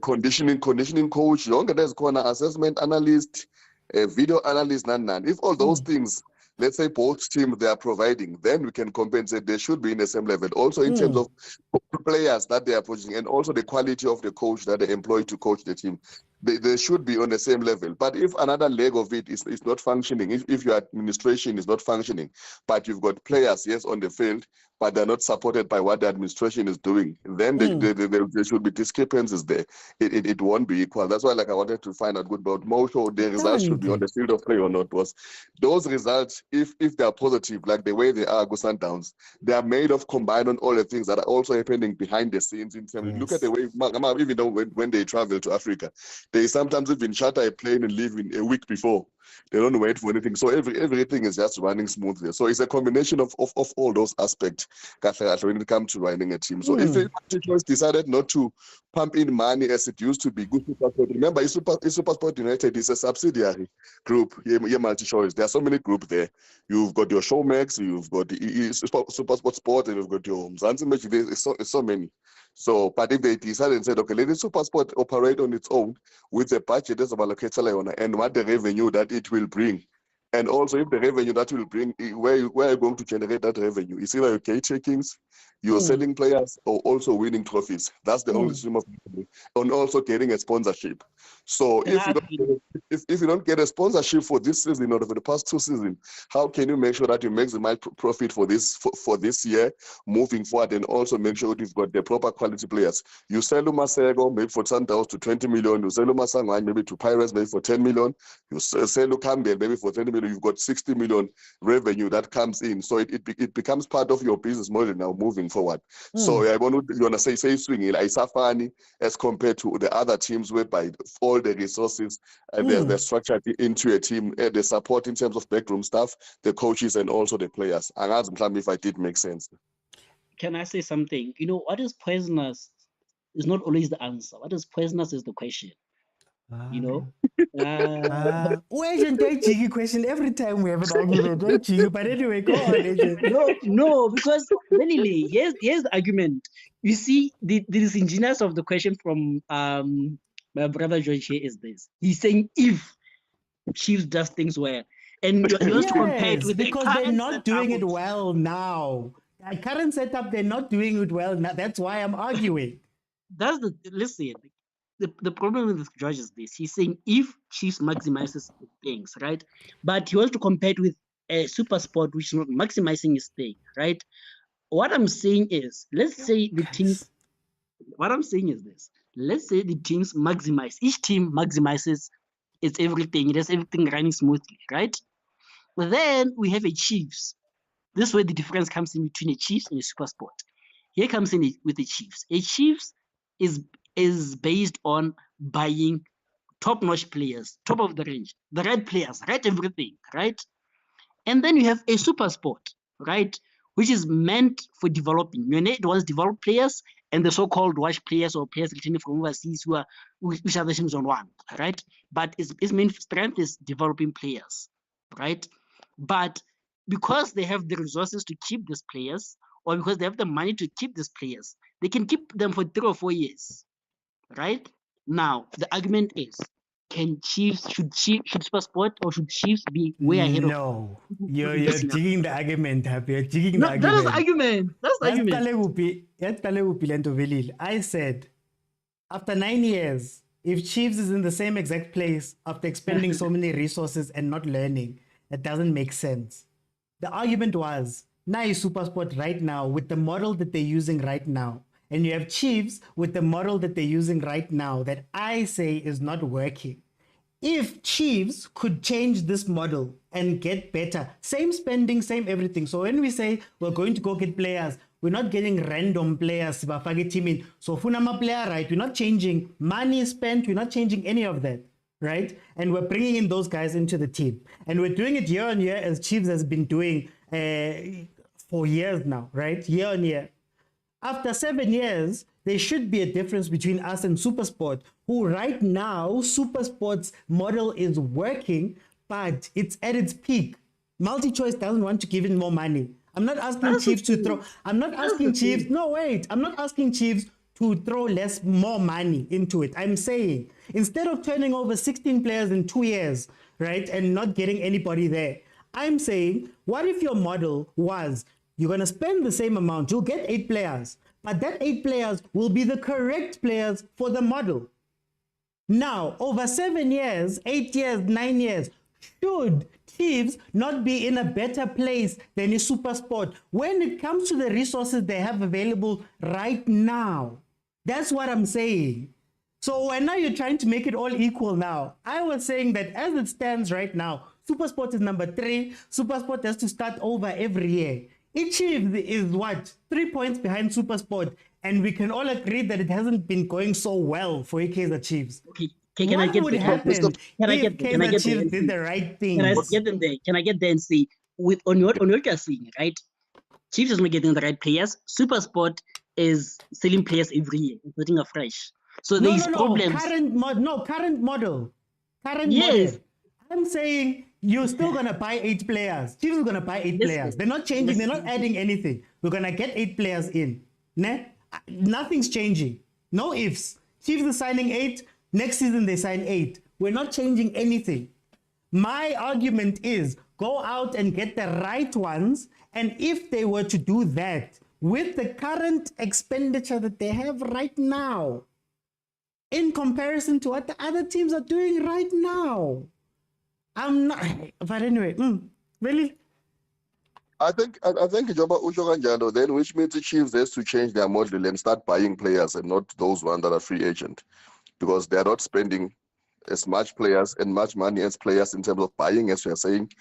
conditioning coach, there's corner assessment analyst, video analyst, none. If all those things, let's say both teams they are providing, then we can compensate. They should be in the same level. Also in terms of players that they are pushing, and also the quality of the coach that they employ to coach the team. They should be on the same level. But if another leg of it is not functioning, if your administration is not functioning, but you've got players, yes, on the field, but they're not supported by what the administration is doing, then there should be discrepancies there. It won't be equal. That's why I wanted to find out good about Mosho. The results should be on the field of play or not. Was those results, if they're positive, like the way they are, go Sundowns, they are made of combined on all the things that are also happening behind the scenes. In terms, look at the way, even though when they travel to Africa, they sometimes even charter a plane and leave in a week before. They don't wait for anything. So everything is just running smoothly. So it's a combination of all those aspects when it comes to running a team. So if it decided not to pump in money as it used to be, good SuperSport. Remember, SuperSport United is a subsidiary group. MultiChoice. There are so many groups there. You've got your Showmax, you've got the SuperSport Sport, and you've got your Mzansi Match. It's so many. So, but if they decided and said, okay, let the SuperSport operate on its own with the budget as allocated and what the revenue that it will bring, and also if the revenue that will bring, where are you going to generate that revenue? It's either your gate checkings, you're selling players, or also winning trophies. That's the only stream of revenue, and also getting a sponsorship. So And I agree. if you don't get a sponsorship for this season or for the past 2 seasons, how can you make sure that you maximize profit for this year moving forward, and also make sure that you've got the proper quality players? You sell Masego maybe for Sundowns to 20 million, you sell Masangwan maybe to Pirates maybe for 10 million, you sell Campbell maybe for 20 million, you've got 60 million revenue that comes in. So it becomes part of your business model now moving forward. So I want to say swinging like Safani as compared to the other teams whereby all the resources and they're structured into a team, the support in terms of backroom staff, the coaches, and also the players. And ask me if I did make sense. Can I say something? You know, what is poisonous is not always the answer. What is poisonous is the question. You know? Where's your cheeky question every time we have an argument? Don't cheeky, but anyway, go on, Agent. No, because really, here's the argument. You see, the disingenuous of the question from my brother George here is this. He's saying if Chiefs does things well, and you have to compare it with because the they're not doing it well now. The current setup, they're not doing it well now. That's why I'm arguing. Listen. The problem with George is this. He's saying if Chiefs maximizes things, right? But he wants to compare it with a super sport which is not maximizing his thing, right? What I'm saying is, let's say the teams. What I'm saying is this. Let's say the teams maximize. Each team maximizes its everything. It has everything running smoothly, right? But then we have a Chiefs. This is where the difference comes in between a Chiefs and a super sport. Here comes in with the Chiefs. A Chiefs is based on buying top-notch players, top of the range, the right players, right everything, right? And then you have a super sport, right, which is meant for developing. You need ones develop players and the so-called watch players or players returning from overseas which are the teams on one, right? But its main strength is developing players, right? But because they have the resources to keep these players, or because they have the money to keep these players, they can keep them for 3 or 4 years. Right now, the argument is: should Super Sport or should Chiefs be way ahead of? No, you're jigging the argument. You're jigging the argument. That's the argument. That's the argument. I said, after 9 years, if Chiefs is in the same exact place after expending so many resources and not learning, that doesn't make sense. The argument was, now Super Sport right now with the model that they're using right now. And you have Chiefs with the model that they're using right now that I say is not working. If Chiefs could change this model and get better, same spending, same everything. So when we say we're going to go get players, we're not getting random players. So Funama player, right? We're not changing money spent. We're not changing any of that, right? And we're bringing in those guys into the team. And we're doing it year on year as Chiefs has been doing for years now, right? Year on year. After 7 years, there should be a difference between us and Supersport, who right now, Supersport's model is working, but it's at its peak. MultiChoice doesn't want to give in more money. I'm not asking Chiefs to throw, I'm not asking Chiefs, no wait, I'm not asking Chiefs to throw more money into it. I'm saying, instead of turning over 16 players in 2 years, right, and not getting anybody there, I'm saying, what if your model was, you're going to spend the same amount. You'll get 8 players, but that 8 players will be the correct players for the model. Now, over 7 years, 8 years, 9 years, should Chiefs not be in a better place than a Supersport when it comes to the resources they have available right now? That's what I'm saying. So when now you're trying to make it all equal now, I was saying that as it stands right now, Supersport is number 3. Supersport has to start over every year. Chiefs is what? 3 points behind Supersport, and we can all agree that it hasn't been going so well for Kaizer Chiefs. Okay, what would happen if Kaizer Chiefs did the right thing? Can I get there and see on what you're seeing, right? Chiefs is not getting the right players. Supersport is selling players every year, including afresh. So there's problems. Current model. Model. I'm saying you're still going to buy 8 players. Chiefs are going to buy 8 players. They're not changing. They're not adding anything. We're going to get 8 players in. Nothing's changing. No ifs. Chiefs are signing 8. Next season, they sign 8. We're not changing anything. My argument is go out and get the right ones. And if they were to do that with the current expenditure that they have right now, in comparison to what the other teams are doing right now. I'm not, but anyway, really. I think Joba Usho Kanjalo, then which means the Chiefs has to change their model and start buying players and not those ones that are free agent, because they are not spending as much players and much money as players in terms of buying, as we are saying.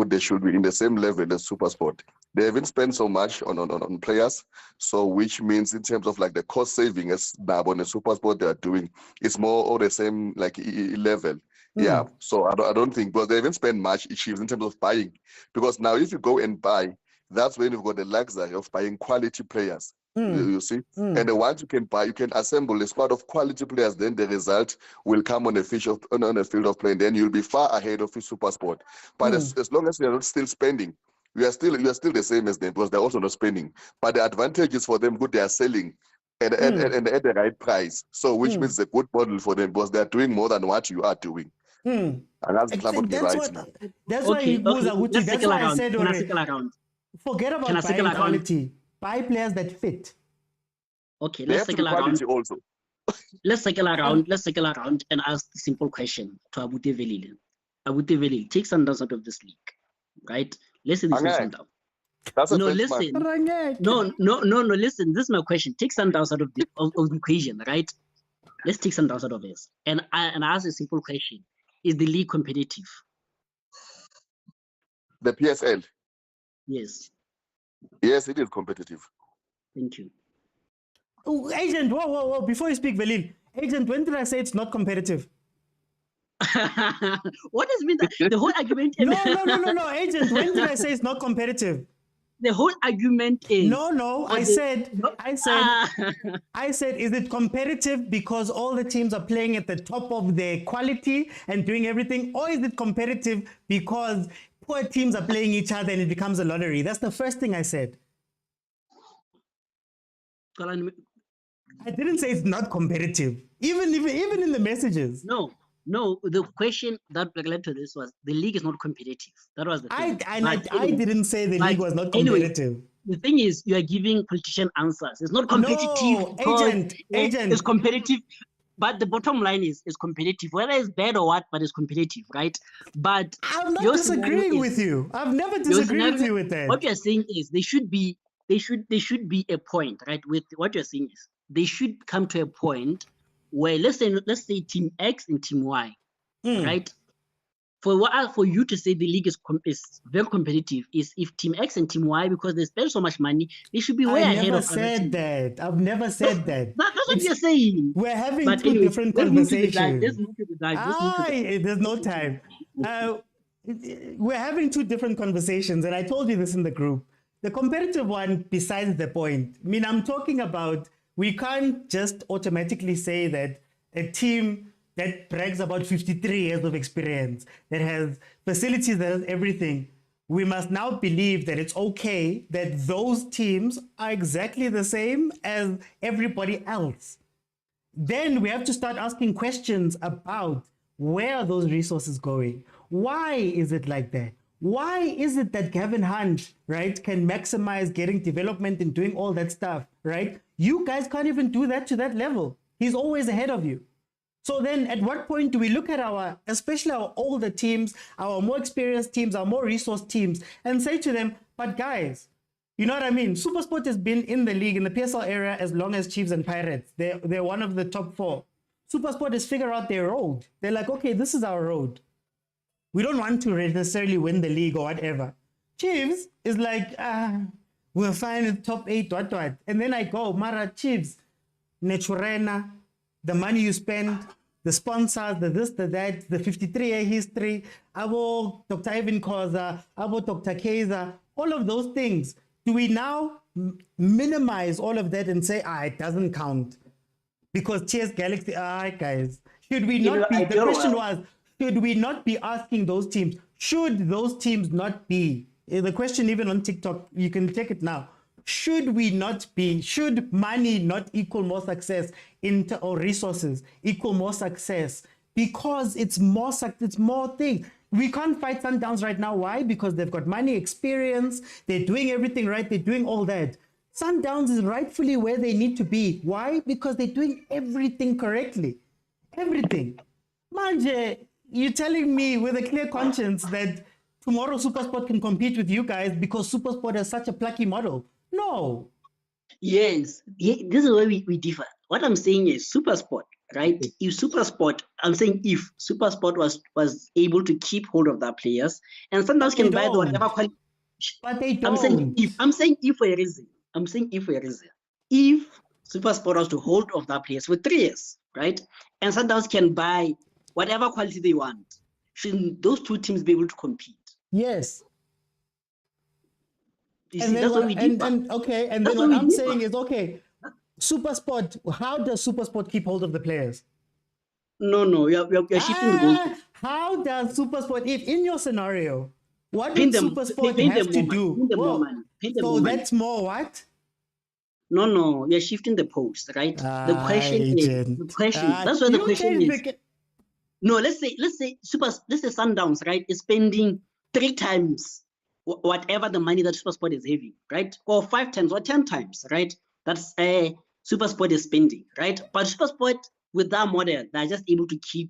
They should be in the same level as SuperSport. They haven't spent so much on players, so which means in terms of like the cost saving as Nabo and the SuperSport they are doing, it's more or the same like level. Yeah, so I don't think, because they haven't spent much Chiefs in terms of buying, because now if you go and buy, that's when you've got the luxury of buying quality players. You see, and the ones you can buy, you can assemble a squad of quality players. Then the result will come on the field of play. Then you'll be far ahead of the SuperSport. But as long as you are not still spending, you are still the same as them, because they're also not spending. But the advantage is for them good, they are selling and at the right price. So which means it's a good model for them, because they are doing more than what you are doing. And that's right now. That's why that's why I said already. Forget about buying quality. Buy players that fit. Okay, let's cycle around. Also. Let's cycle around and ask the simple question to Abu Velil. Abu Velil, take Sundowns out of this league, right? Let's say this is Sundowns. No, listen. No, listen. This is my question. Take Sundowns out of the equation, right? Let's take Sundowns out of this. And ask a simple question. Is the league competitive? The PSL? Yes. Yes, it is competitive. Thank you. Oh, Agent, whoa. Before you speak, Velil. Agent, when did I say it's not competitive? What does mean? The whole argument... No, Agent, when did I say it's not competitive? The whole argument is... No, I said, is it competitive because all the teams are playing at the top of their quality and doing everything? Or is it competitive because poor teams are playing each other and it becomes a lottery? That's the first thing I said. I didn't say it's not competitive, even in the messages. No, the question that led to this was the league is not competitive. That was the thing. I didn't say the league was not competitive. Anyway, the thing is, you are giving politician answers. It's not competitive. No, agent. It's competitive. But the bottom line is competitive. Whether it's bad or what, but it's competitive, right? But I'm not disagreeing with you. I've never disagreed with you with that. What you're saying is there should be a point, right? With what you're saying is they should come to a point where let's say team X and team Y, right? For you to say the league is very competitive is if team X and team Y, because they spend so much money, they should be way ahead of other teams. I've never said that. That's what you're saying. We're having two different conversations. Let's move to the dive. There's no time. We're having two different conversations, and I told you this in the group. The competitive one, besides the point. I mean, I'm talking about, we can't just automatically say that a team that brags about 53 years of experience, that has facilities, that has everything, we must now believe that it's okay that those teams are exactly the same as everybody else. Then we have to start asking questions about where are those resources going? Why is it like that? Why is it that Gavin Hunt, right, can maximize getting development and doing all that stuff, right? You guys can't even do that to that level. He's always ahead of you. So then at what point do we look at especially our older teams, our more experienced teams, our more resource teams, and say to them, but guys, you know what I mean? SuperSport has been in the league, in the PSL area, as long as Chiefs and Pirates. They're one of the top four. SuperSport has figured out their road. They're like, okay, this is our road. We don't want to necessarily win the league or whatever. Chiefs is like, we're fine in top 8, what. And then I go, Mara, Chiefs, Naturena, the money you spend, the sponsors, the this, the that, the 53-year history, Abo Dr. Ivan Kaizer, Abo Dr. Kaizer, all of those things. Do we now minimize all of that and say, it doesn't count? Because Cheers Galaxy, guys, should we not be, the question was, should we not be asking those teams? Should those teams not be? The question even on TikTok, you can check it now. Should money not equal more success or resources equal more success? Because it's more things. We can't fight Sundowns right now. Why? Because they've got money, experience, they're doing everything right, they're doing all that. Sundowns is rightfully where they need to be. Why? Because they're doing everything correctly. everything. Manje, you're telling me with a clear conscience that tomorrow SuperSport can compete with you guys because SuperSport has such a plucky model? No. Yes, this is where we differ. What I'm saying is SuperSport, right? If SuperSport, I'm saying if SuperSport was able to keep hold of their players, and sometimes can buy the whatever quality. But they don't. I'm saying if for a reason. I'm saying if for a reason. If SuperSport was to hold of their players for 3 years, right? And sometimes can buy whatever quality they want, shouldn't those two teams be able to compete? Yes. You see, that's what we did. Okay, and then what I'm saying is, okay, SuperSport, how does SuperSport keep hold of the players? No, you're shifting the goal. How does SuperSport, if in your scenario, what would SuperSport have to do? So that's more what? No, you're shifting the post, right? The question that's where the question is. No, let's say Sundowns, right, is spending 3 times whatever the money that SuperSport is having, right? Or 5 times or 10 times, right? That's SuperSport is spending, right? But SuperSport with that model, they're just able to keep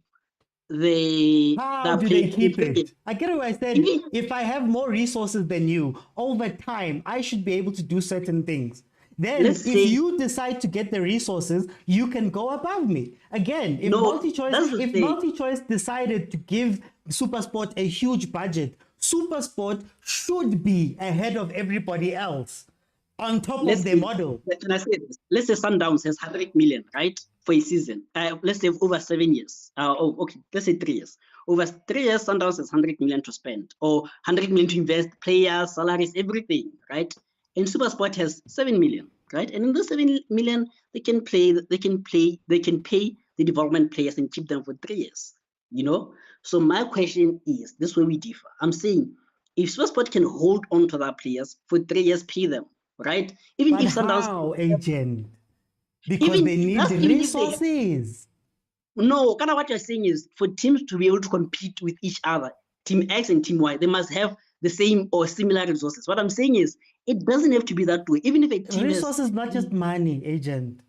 How do they keep it? I get what I said. If I have more resources than you, over time, I should be able to do certain things. Then if you decide to get the resources, you can go above me. Again, if MultiChoice decided to give SuperSport a huge budget, SuperSport should be ahead of everybody else on top of their model. Can I say this? Let's say Sundowns has 100 million, right, for a season. Let's say over 7 years. Let's say 3 years. Over 3 years, Sundowns has 100 million to spend, or 100 million to invest, players, salaries, everything, right? And SuperSport has 7 million, right? And in those 7 million, they can pay the development players and keep them for 3 years. You know? So my question is, this is where we differ. I'm saying if SuperSport can hold on to their players for 3 years, pay them, right? Even but if Sundowns, how, agent? Because they need the resources. No, kind of what you're saying is for teams to be able to compete with each other, Team X and Team Y, they must have the same or similar resources. What I'm saying is it doesn't have to be that way. Even if a team resources, not just money, agent.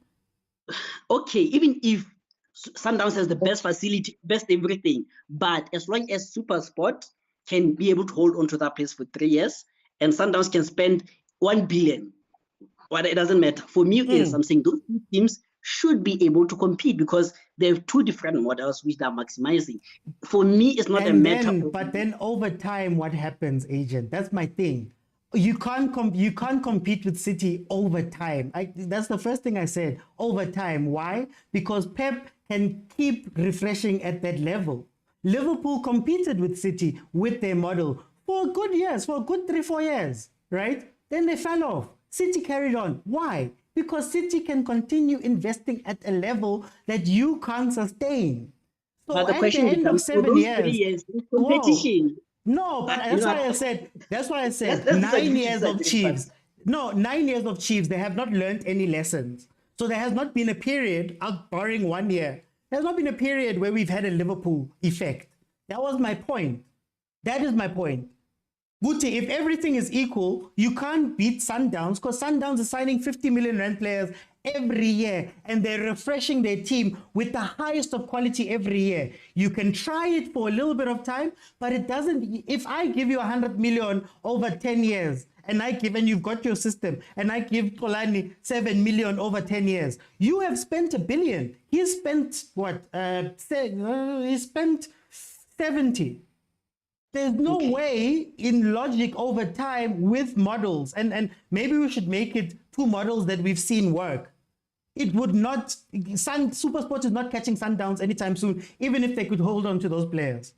Okay, even if Sundowns has the best facility, best everything, but as long as SuperSport can be able to hold on to that place for 3 years, and Sundowns can spend 1 billion, well, it doesn't matter. For me, I'm saying those two teams should be able to compete because they have 2 different models which they are maximizing. For me, it's not a matter. But then over time, what happens, agent? That's my thing. You can't compete with City over time. That's the first thing I said. Over time. Why? Because Pep can keep refreshing at that level. Liverpool competed with City with their model for good years, for a good 3-4 years, right? Then they fell off. City carried on. Why? Because City can continue investing at a level that you can't sustain. So but the question at the end of 7 years, competition. No, but that's why I said 9 years of Chiefs. No, 9 years of Chiefs, they have not learned any lessons. So there has not been a period, barring 1 year, there's not been a period where we've had a Liverpool effect. That was my point. That is my point. Guti, if everything is equal, you can't beat Sundowns because Sundowns is signing 50 million rand players every year and they're refreshing their team with the highest of quality every year. You can try it for a little bit of time, but it doesn't. If I give you 100 million over 10 years and you've got your system and I give Kolani 7 million over 10 years, you have spent 1 billion. He's spent what? He spent 70. There's no way in logic over time with models, and maybe we should make it 2 models that we've seen work. It would not, SuperSport is not catching Sundowns anytime soon, even if they could hold on to those players.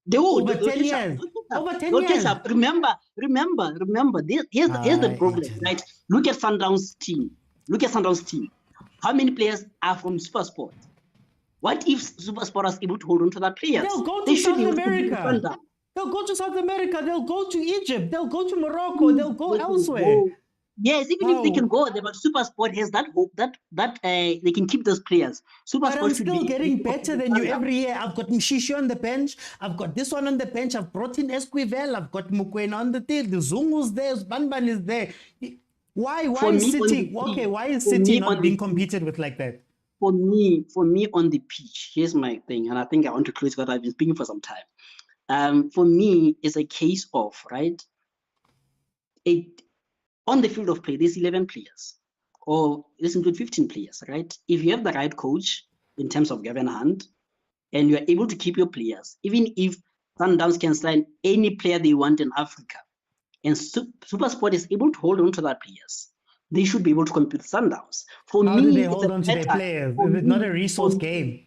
They would. Over 10 years. Over 10 years. Remember, here's the problem, right? Look at Sundowns' team. How many players are from SuperSport? What if SuperSport is able to hold on to that players? They'll go to South America. They'll go to South America. They'll go to Egypt. They'll go to Morocco. They'll go elsewhere. Yes, even if they can go there, but SuperSport has that hope that they can keep those players. SuperSport but I'm still getting better than you every year. I've got Mshishi on the bench. I've got this one on the bench. I've brought in Esquivel. I've got Mukwena on the tail. The Zungu's there. Banban is there. Why is City not being competed with like that? for me on the pitch, here's my thing, and I think I want to close because I've been speaking for some time. For me, it's a case of, right, on the field of play, there's 11 players, or let's include 15 players, right? If you have the right coach in terms of Gavin Hunt, and you're able to keep your players, even if Sundowns can sign any player they want in Africa, and SuperSport is able to hold on to that players, they should be able to compete with Sundowns. For How me, do they it's hold on to their players? Is it not a resource game?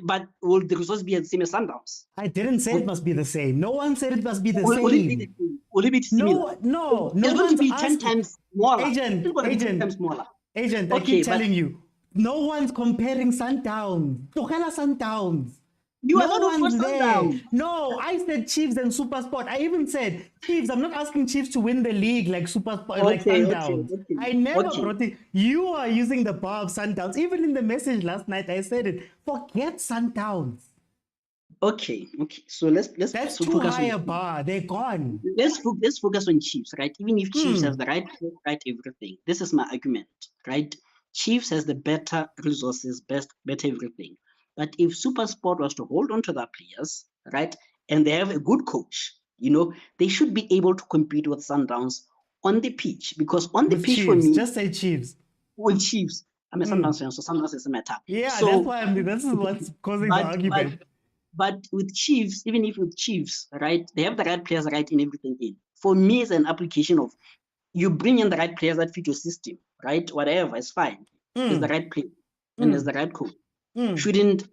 But will the resource be the same as Sundowns? I didn't say it must be the same. No one said it must be the Will it be same. the same? Will it be similar? No It's going to one's be 10 asked. times smaller. It's going to be 10 times Agent, smaller. I Okay, keep but telling you, no one's comparing Sundowns. Tlogela Sundowns. you are No not for one's there. Sundowns. No, I said Chiefs and SuperSport. I even said Chiefs. I'm not asking Chiefs to win the league like SuperSport, like Sundowns. I never brought it. You are using the bar of Sundowns. Even in the message last night, I said it. Forget Sundowns. Okay. So let's That's so too focus high on a bar. They're gone. let's focus on Chiefs, right? Even if Chiefs has the right coach, right everything. This is my argument, right? Chiefs has the better resources, better everything. But if SuperSport was to hold on to their players, right, and they have a good coach, they should be able to compete with Sundowns on the pitch. Because on the With pitch Chiefs, for me, just say Chiefs. with Chiefs, I'm a Sundowns fan, so Sundowns is a matter. Yeah, So, that's why this is what's causing the argument. But with Chiefs, even if with Chiefs, right, they have the right players right in everything in. For me, it's an application of you bring in the right players that fit your system, right? Whatever, it's fine. It's the right player and it's the right coach. Shouldn't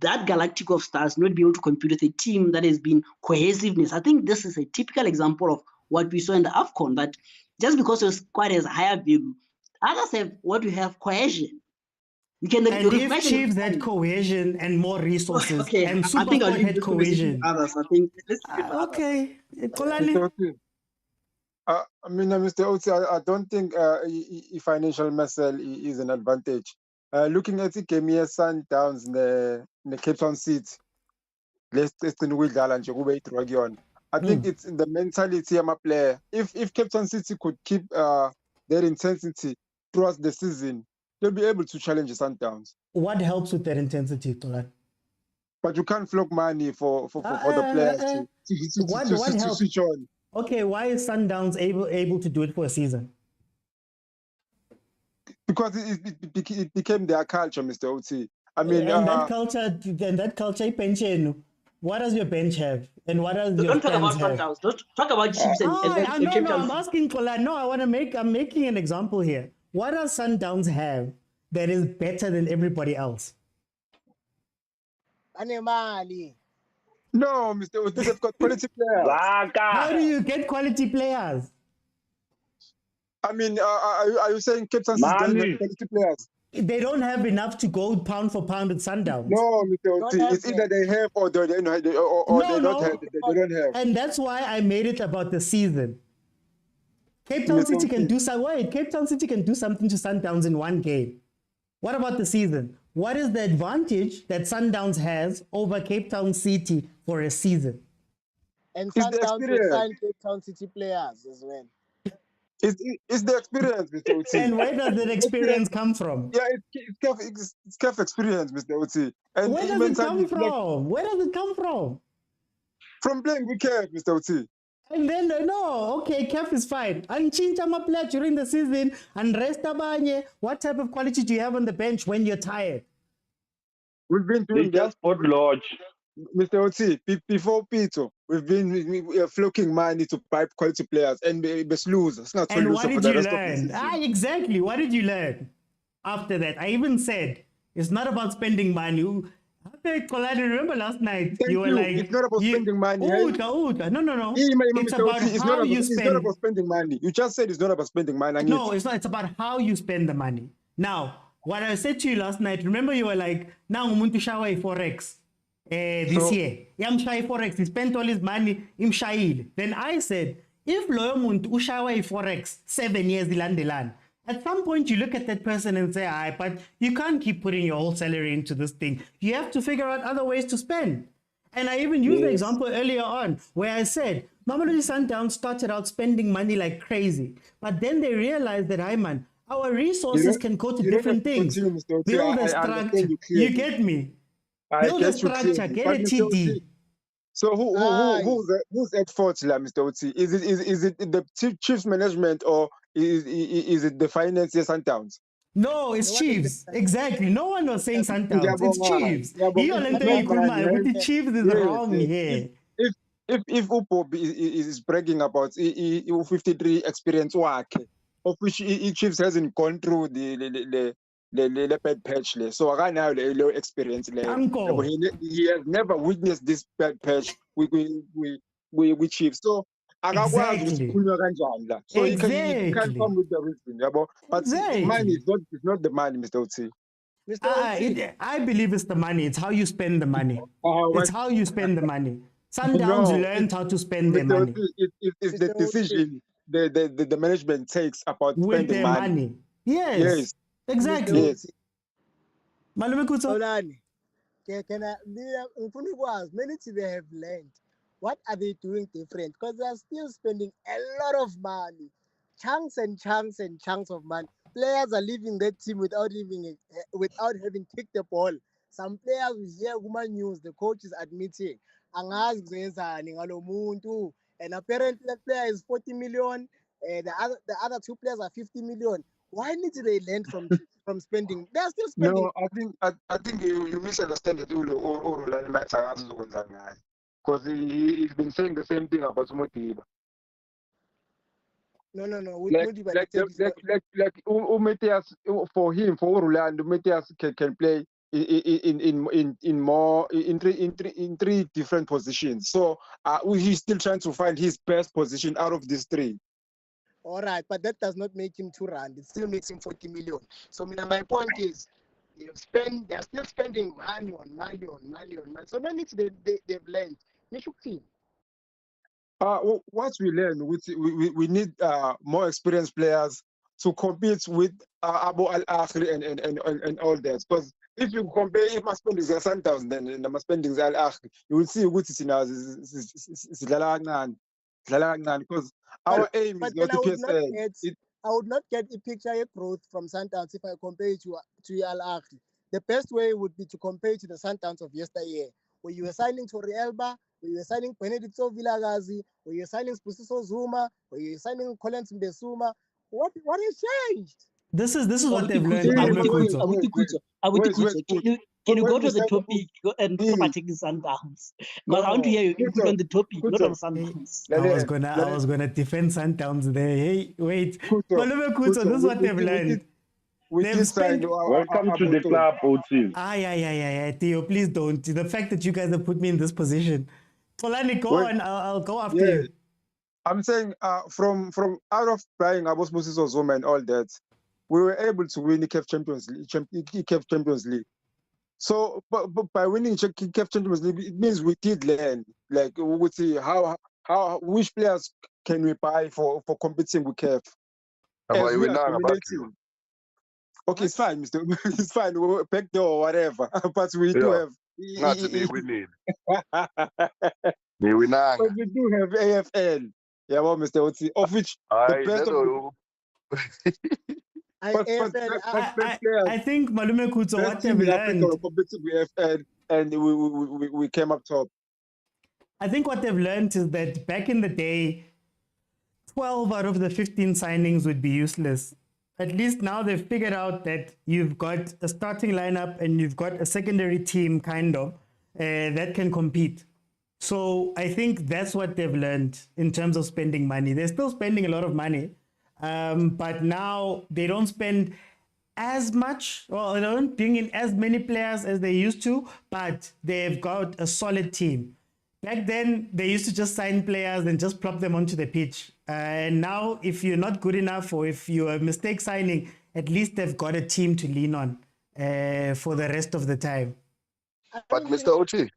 that galactic of stars not be able to compete with a team that has been cohesiveness? I think this is a typical example of what we saw in the AFCON, that just because your squad has higher value, others have what we have cohesion. You can And if Chiefs had cohesion and more resources, okay, and I think I'll SuperSport leave had this conversation cohesion. to others. I think let's leave it to others. Okay, Mr. Oti, Mr. Oti, I don't think financial muscle is an advantage. Looking at the game here, Sundowns, the Cape Town City, I think it's in the mentality of my player. If Cape Town City could keep their intensity throughout the season, they'll be able to challenge the Sundowns. What helps with that intensity, Tolan? But you can't flock money for the players to switch on. Okay, why is Sundowns able to do it for a season? Because it became their culture, Mr. Oti. I mean, that culture, pension. What does your bench have, and what does your don't talk about have? Sundowns. Don't talk about Chiefs and No, I'm asking Tolan. No, I'm making an example here. What does Sundowns have that is better than everybody else? Anemali. No, Mr. Oti, they've got quality players. How do you get quality players? I mean, are you saying Cape Town doesn't have quality players? They don't have enough to go pound for pound with Sundowns. No, Mr. Oti, it's either they have or they don't have. They don't have. And that's why I made it about the season. Cape Town City can do Cape Town City can do something to Sundowns in one game. What about the season? What is the advantage that Sundowns has over Cape Town City for a season? And Sundowns will sign Cape Town City players as well. It's the experience, Mr. Oti. And where does that experience come from? Yeah, it's CAF experience, Mr. Oti. And where does it come from? Where does it come from? From playing with CAF, Mr. Oti. And then, CAF is fine. And Chinchama play during the season, and rest abanye. What type of quality do you have on the bench when you're tired? We've been doing just put Lodge. Mr. Oti, before Peter, we've been flocking money to buy quality players and be lose. And what did you learn? Exactly. What did you learn after that? I even said it's not about spending money. Remember last night you were like, it's not about spending money. No. It's about how you spend. It's not about spending money. You just said it's not about spending money. No, it's not. It's about how you spend the money. Now, what I said to you last night, remember you were like, now I'm going to shower Forex. This year, I'm shy Forex. He spent all his money in Shail. Then I said, if Loyo Muntu ushawa Forex 7 years ilandelan, at some point you look at that person and say, but you can't keep putting your whole salary into this thing. You have to figure out other ways to spend. And I even used the example earlier on where I said, Mamelodi Sundowns started out spending money like crazy, but then they realized that, man, Our resources can go to different things. Build a structure. You get me? Build a structure. Get a TD. So who's at fault, Mr. Oti? Is it the Chiefs management or is it the financiers and towns? No, it's Chiefs. Exactly. No one was saying Sundowns. It's Chiefs. The Chiefs is wrong here. If Upo is bragging about 53 experience work, of which Chiefs hasn't gone through the bad patch, so I now low experience. He has never witnessed this bad patch with Chiefs. So exactly. So you can't come with the reason. But exactly. Money is not the money, Mr. Oti. I believe it's the money. It's how you spend the money. It's how you spend the money. Sundowns learned how to spend their money. It's the decision the management takes about with spending their money. Yes. Exactly. Yes. Malume Kutso. Many they have learned. What are they doing different? Because they are still spending a lot of money, chunks and chunks and chunks of money. Players are leaving that team without having kicked the ball. Some players we hear woman news, the coach is admitting, and apparently that player is 40 million. The other two players are 50 million. Why need they learn from spending? They are still spending. No, I think you misunderstand the because he's been saying the same thing about Modiba. No. Umetias for him, for Orlando, Umetias can play in three different positions. So he's still trying to find his best position out of these three. All right, but that does not make him 2 rand. It still makes him 40 million. So my point is, they're still spending money on money. So many they've learned. Once we learn, we need more experienced players to compete with Abu Al Akhli and all that. Because if you compare, if my spending is Sundowns, then my spending is Al Akhli, you will see what it's now. Because our aim is not to PSL. I would not get a picture of growth from Sundowns if I compare it to Al Akhli. The best way would be to compare it to the Sundowns of yesteryear, where you were signing Tori Elba, where you were signing Benedicto Villagazi, where you were signing Spusiso Zuma, where you were signing Collins Mbesuma. What has changed? This is what they've learned. Can you go to the topic and take the Sundowns? Because I want to hear you input on the topic, not on Sundowns. I was gonna defend Sundowns there. Hey, wait. Malume Kutso, this is what they've learned. Welcome to the club, OT. Theo, please don't. The fact that you guys have put me in this position. Polani, go on. I'll go after you. I'm saying from out of playing Abos Moses Zuma and all that, we were able to win the CAF Champions League. So, but by winning CAF Champions League, it means we did learn. Like we would see how which players can we buy for competing with CAF. Okay, it's fine, Mr. It's fine. We'll back door or whatever. But we do have. Not to be winning. But we do have AFL. Yeah, well, Mr. Oti, of which the best I think Malume Kutso, what they've learned, and we came up top. I think what they've learned is that back in the day, 12 out of the 15 signings would be useless. At least now they've figured out that you've got a starting lineup and you've got a secondary team that can compete. So I think that's what they've learned in terms of spending money. They're still spending a lot of money, but now they don't spend as much, they don't bring in as many players as they used to, but they've got a solid team. Back then, they used to just sign players and just plop them onto the pitch. And now, if you're not good enough or if you're a mistake signing, at least they've got a team to lean on for the rest of the time. But Mr. Oti,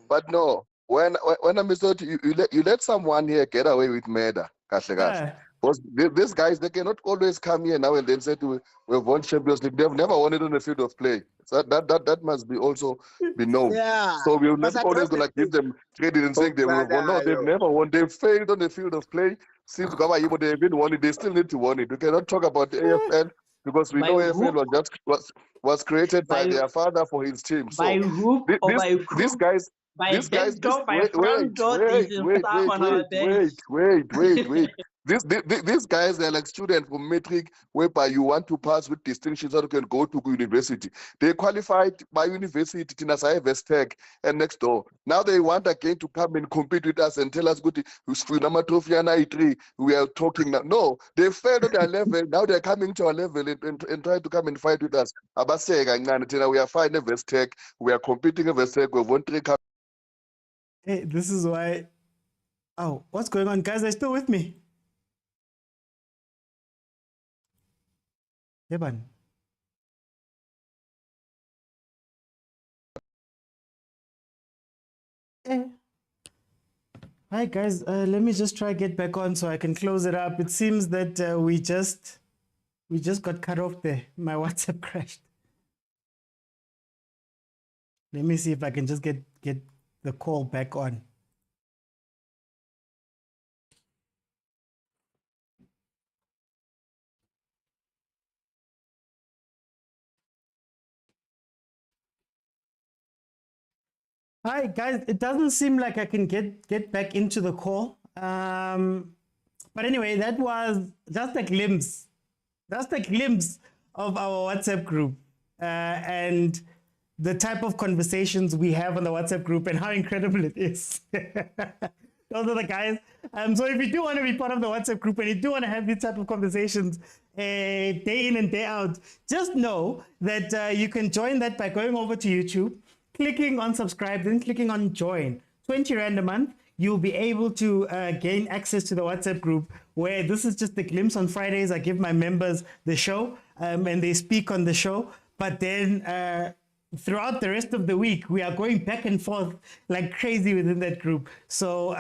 but no, when Mr. Oti, you let someone here get away with murder, but Because these guys, they cannot always come here now and then say we've won Champions League. They've never won it on the field of play. So that must be also be known. Yeah. So we're not But always going to give them credit and saying they will won. No, they've never won. They've failed on the field of play. Since they've been won it, they still need to win it. We cannot talk about the AFL because we know AFL was created by their father for his team. So by hoop or by crook, these guys, by these back guys, door, by front door, they can start on our bench. wait. These guys, they're like students from metric, whereby you want to pass with distinction so you can go to university. They qualified by university, Tinasai Vestec, and next door. Now they want again to come and compete with us and tell us, good, we are talking now. No, they failed at their level. Now they're coming to our level and trying to come and fight with us. We are fighting Vestec. We are competing in Vestec. We want to. Hey, this is why. Oh, what's going on, guys? Are you still with me? Eban. Hi guys, let me just try get back on so I can close it up. It seems that we just got cut off there. My WhatsApp crashed. Let me see if I can just get the call back on. Hi guys, it doesn't seem like I can get back into the call. But anyway, that was just a glimpse. That's a glimpse of our WhatsApp group and the type of conversations we have on the WhatsApp group and how incredible it is. Those are the guys. So if you do want to be part of the WhatsApp group and you do want to have these type of conversations day in and day out, just know that you can join that by going over to YouTube, clicking on subscribe, then clicking on join. 20 Rand a month, you'll be able to gain access to the WhatsApp group, where this is just a glimpse. On Fridays, I give my members the show and they speak on the show. But then throughout the rest of the week, we are going back and forth like crazy within that group. So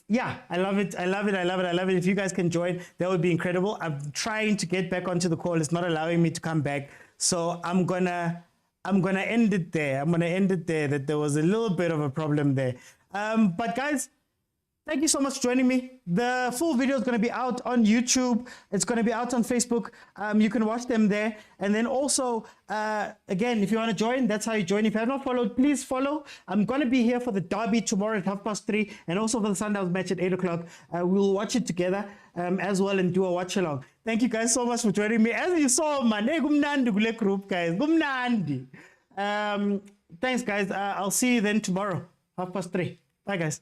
yeah, I love it. I love it. I love it. I love it. If you guys can join, that would be incredible. I'm trying to get back onto the call. It's not allowing me to come back. So I'm gonna end it there. That there was a little bit of a problem there. But guys, thank you so much for joining me. The full video is going to be out on YouTube. It's going to be out on Facebook. You can watch them there. And then also, again, if you want to join, that's how you join. If you have not followed, please follow. I'm going to be here for the derby tomorrow at 3:30 and also for the Sundowns match at 8 o'clock. We'll watch it together as well and do a watch along. Thank you guys so much for joining me. As you saw, man, gumnandi kule group, guys. Gumnandi. Thanks, guys. I'll see you then tomorrow, 3:30. Bye, guys.